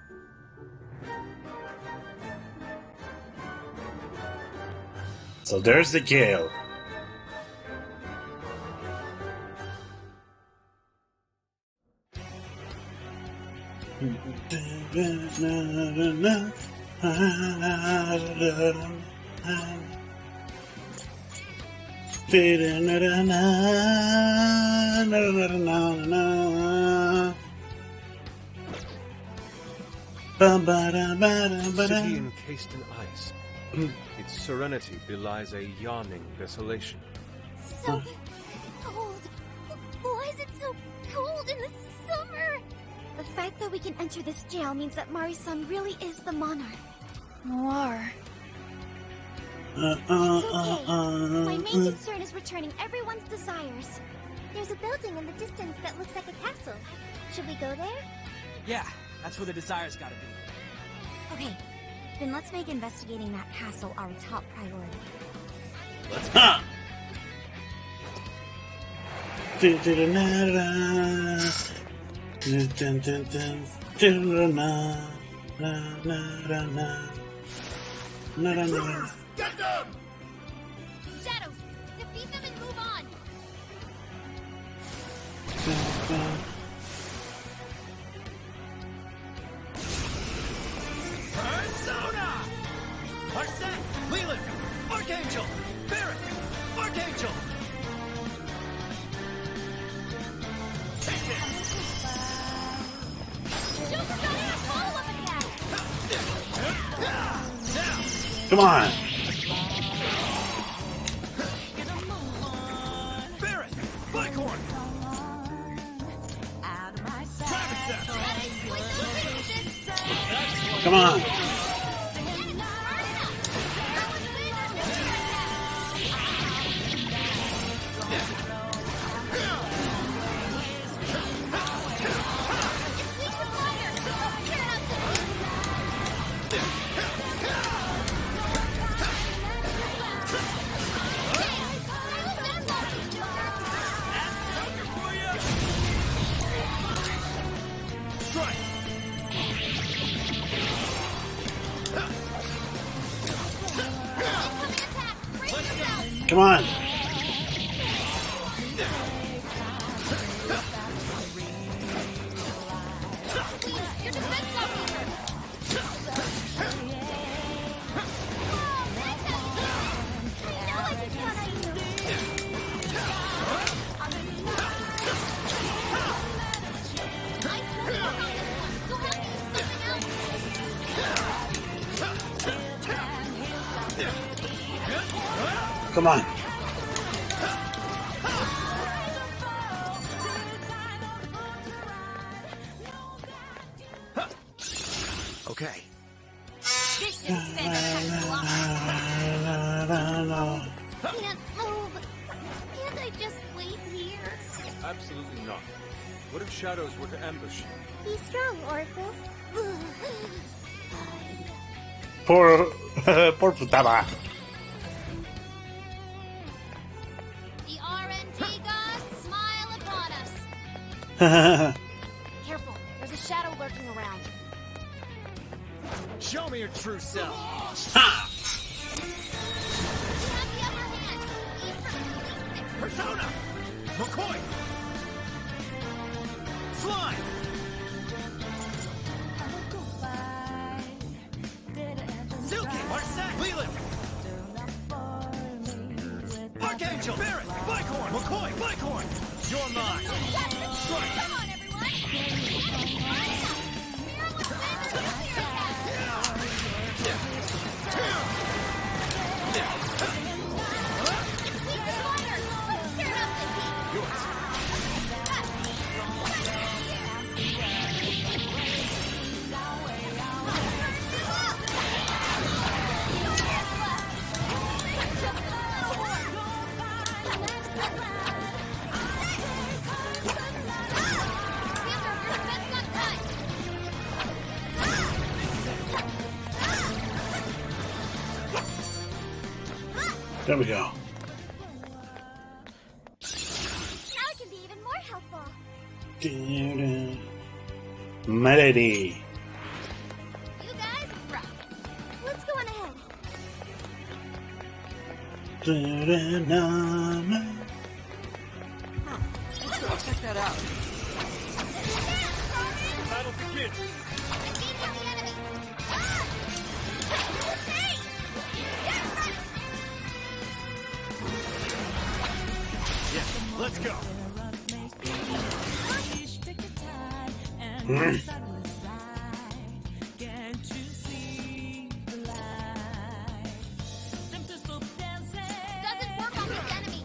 So there's the Gale. City encased in ice. Its serenity belies a yawning desolation. So cold. Why is it so cold in the summer? The fact that we can enter this jail means that Mari-san really is the monarch. Noir. It's okay. My main concern is returning everyone's desires. There's a building in the distance that looks like a castle. Should we go there? Yeah, that's where the desires gotta be. Okay, then let's make investigating that castle our top priority. Let's go. Get them! Shadows, defeat them and move on. Persona! Arsene! Leland! Archangel! Barret! Archangel! Take it! Come on. Barret! Flycorn! Come on. Come on. Come on. Okay. This didn't stand a chance to Can't move. Can't I just wait here? Absolutely not. What if Shadows were to ambush you? Be strong, Oracle. Poor Futaba. The RNG gods smile upon us. Careful, there's a shadow lurking around. Show me your true self. Ha! Persona! McCoy! Slime! Silky! Marset! Leland! Archangel! Barrett! Bicorn! McCoy! Bicorn! You're mine! Strike! Come on, everyone! There we go. Now it can be even more helpful. Melody. You guys rock. Let's go on ahead. Let's go check that out. Battle begins! Yeah, let's go! Doesn't work on this enemy.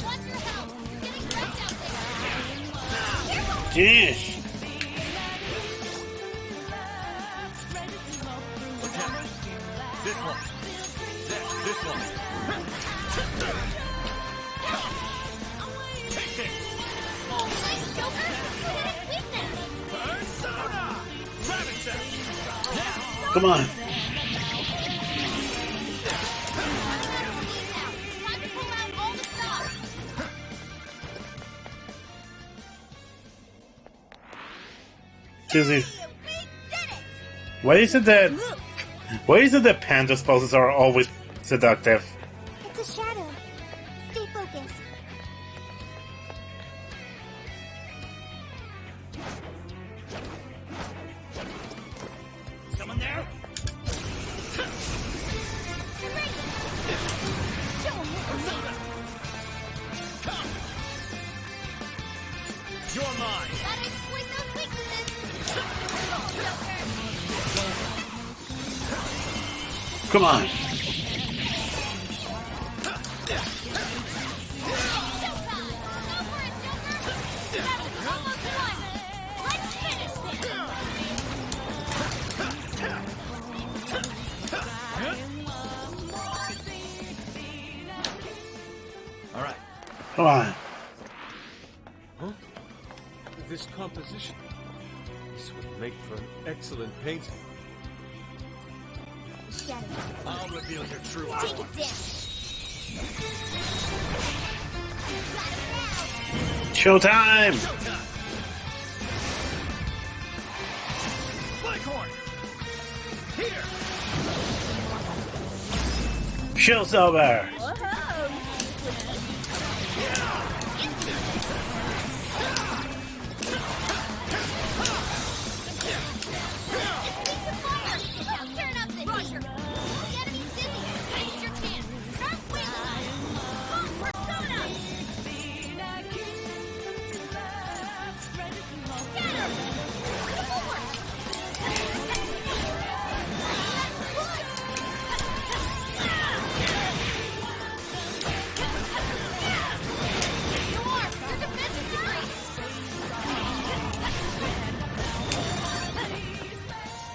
Want your help? You're getting wrecked out there. Jeez. This one. This one. Take it! Thanks, Joker. Look at his weakness. Persona! Rabbit set! Come on. Time to pull out all the stops. Susie. Why is it that Panda's poses are always seductive? It's a shadow. Stay focused. Someone there? Persona! Come! You're mine! Gotta exploit those weaknesses. Come on. All right. Come on. Huh? This composition. This would make for an excellent painting. I'll reveal your true Take power. it down. Showtime! Bicorn! Here! Show's over!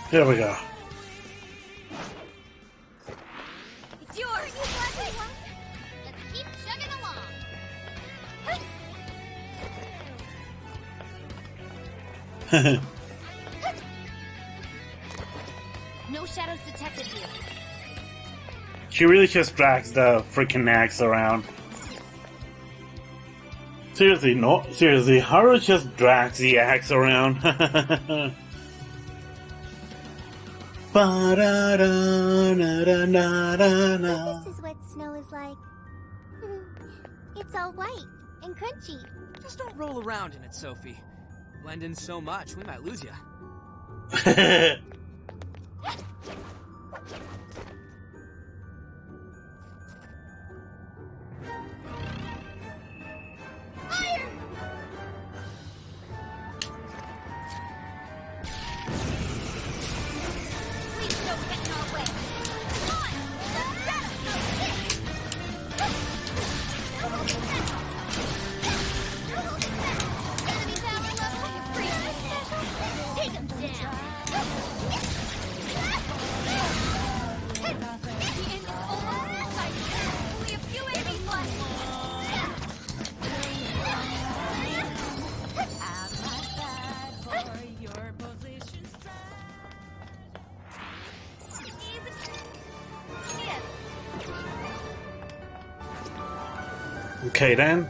There we go. It's yours. Let's keep chugging along. No shadows detected here. She really just drags the freaking axe around. Seriously, no. Seriously, Haru just drags the axe around. So this is what snow is like. It's all white and crunchy. Just don't roll around in it, Sophie. Blend in so much, we might lose you. Please don't get in our way. Come on! Enemy power level increasing. Take him down. The end is almost in sight. Only a few enemies left. Okay then.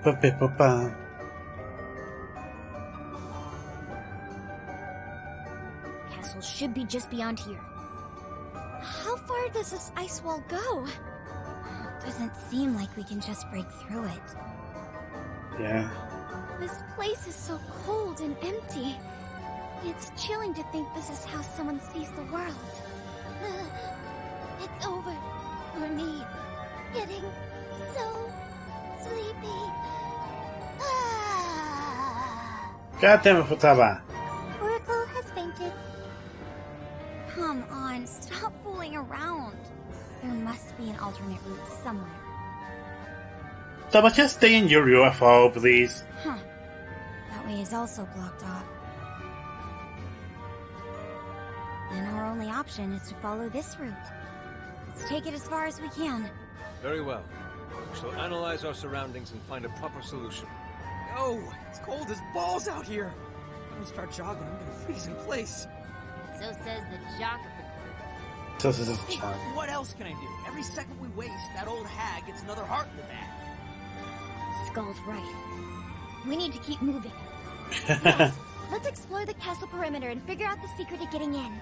Ba-ba-ba-ba. Castle should be just beyond here. How far does this ice wall go? Doesn't seem like we can just break through it. Yeah. This place is so cold and empty. It's chilling to think this is how someone sees the world. It's over for me. Getting so sleepy. God damn it, Futaba. Oracle has fainted. Come on, stop fooling around. There must be an alternate route somewhere. Futaba, just stay in your UFO, please. Huh. That way is also blocked off. Then our only option is to follow this route. Let's take it as far as we can. Very well. We shall analyze our surroundings and find a proper solution. Yo, it's cold as balls out here. I'm gonna start jogging, I'm gonna freeze in place. So says the jock of the group. What else can I do? Every second we waste, that old hag gets another heart in the bag. Skull's right. We need to keep moving. Yes, let's explore the castle perimeter and figure out the secret to getting in.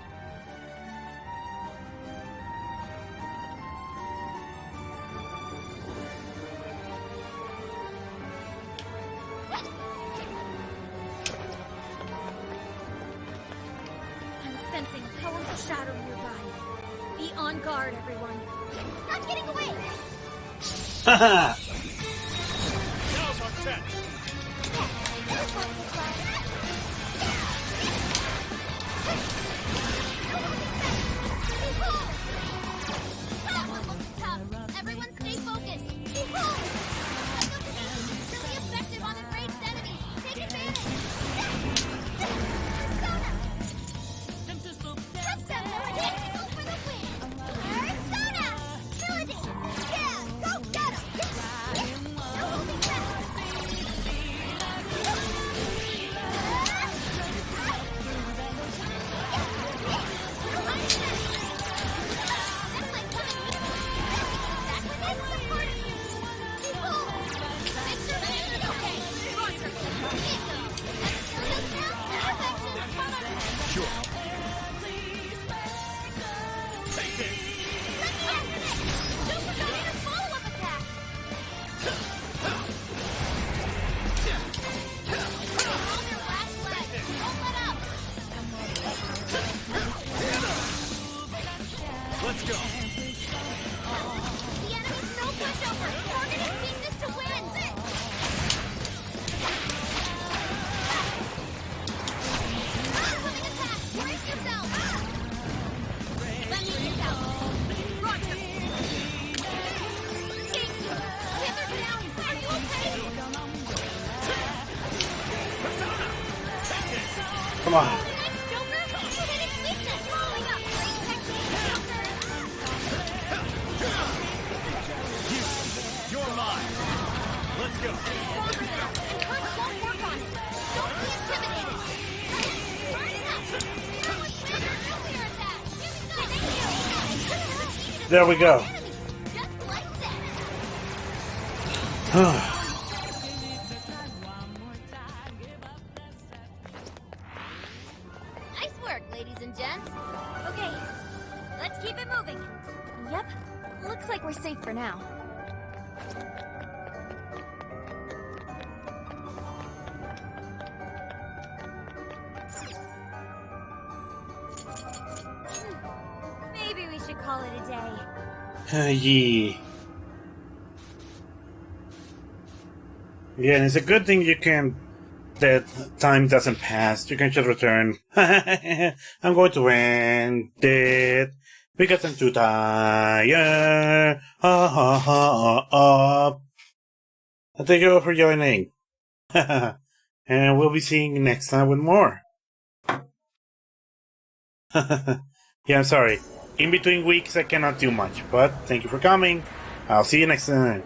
I'm sensing a powerful shadow nearby. Be on guard, everyone. Not getting away! Haha! Now's our chance. Everyone stay focused. Behold! Really effective on enraged enemies. Take advantage. Persona! Touch them, Melody! Go for the win! Persona! Melody! Yeah! Go get him! No holding back! Let's go. The enemy's no pushover. Target is weakness to win. Incoming attack. Brace yourself. Let me get out. Roger. King, hither's down. Are you okay? Come on. Thanks, Joker. Hitting weakness. Following up. Great technique, Joker. You're mine. Let's go. Stronger now. And curse won't work on it. Don't be intimidated. Burn it up. Now let's plan our nuclear attack. Thank you. There we go. Just like that. call it a day. Yeah. Yeah, and it's a good thing that time doesn't pass. You can just return. I'm going to end it because I'm too tired. Thank you all for joining. And we'll be seeing you next time with more. Yeah, I'm sorry. In between weeks, I cannot do much, but thank you for coming. I'll see you next time.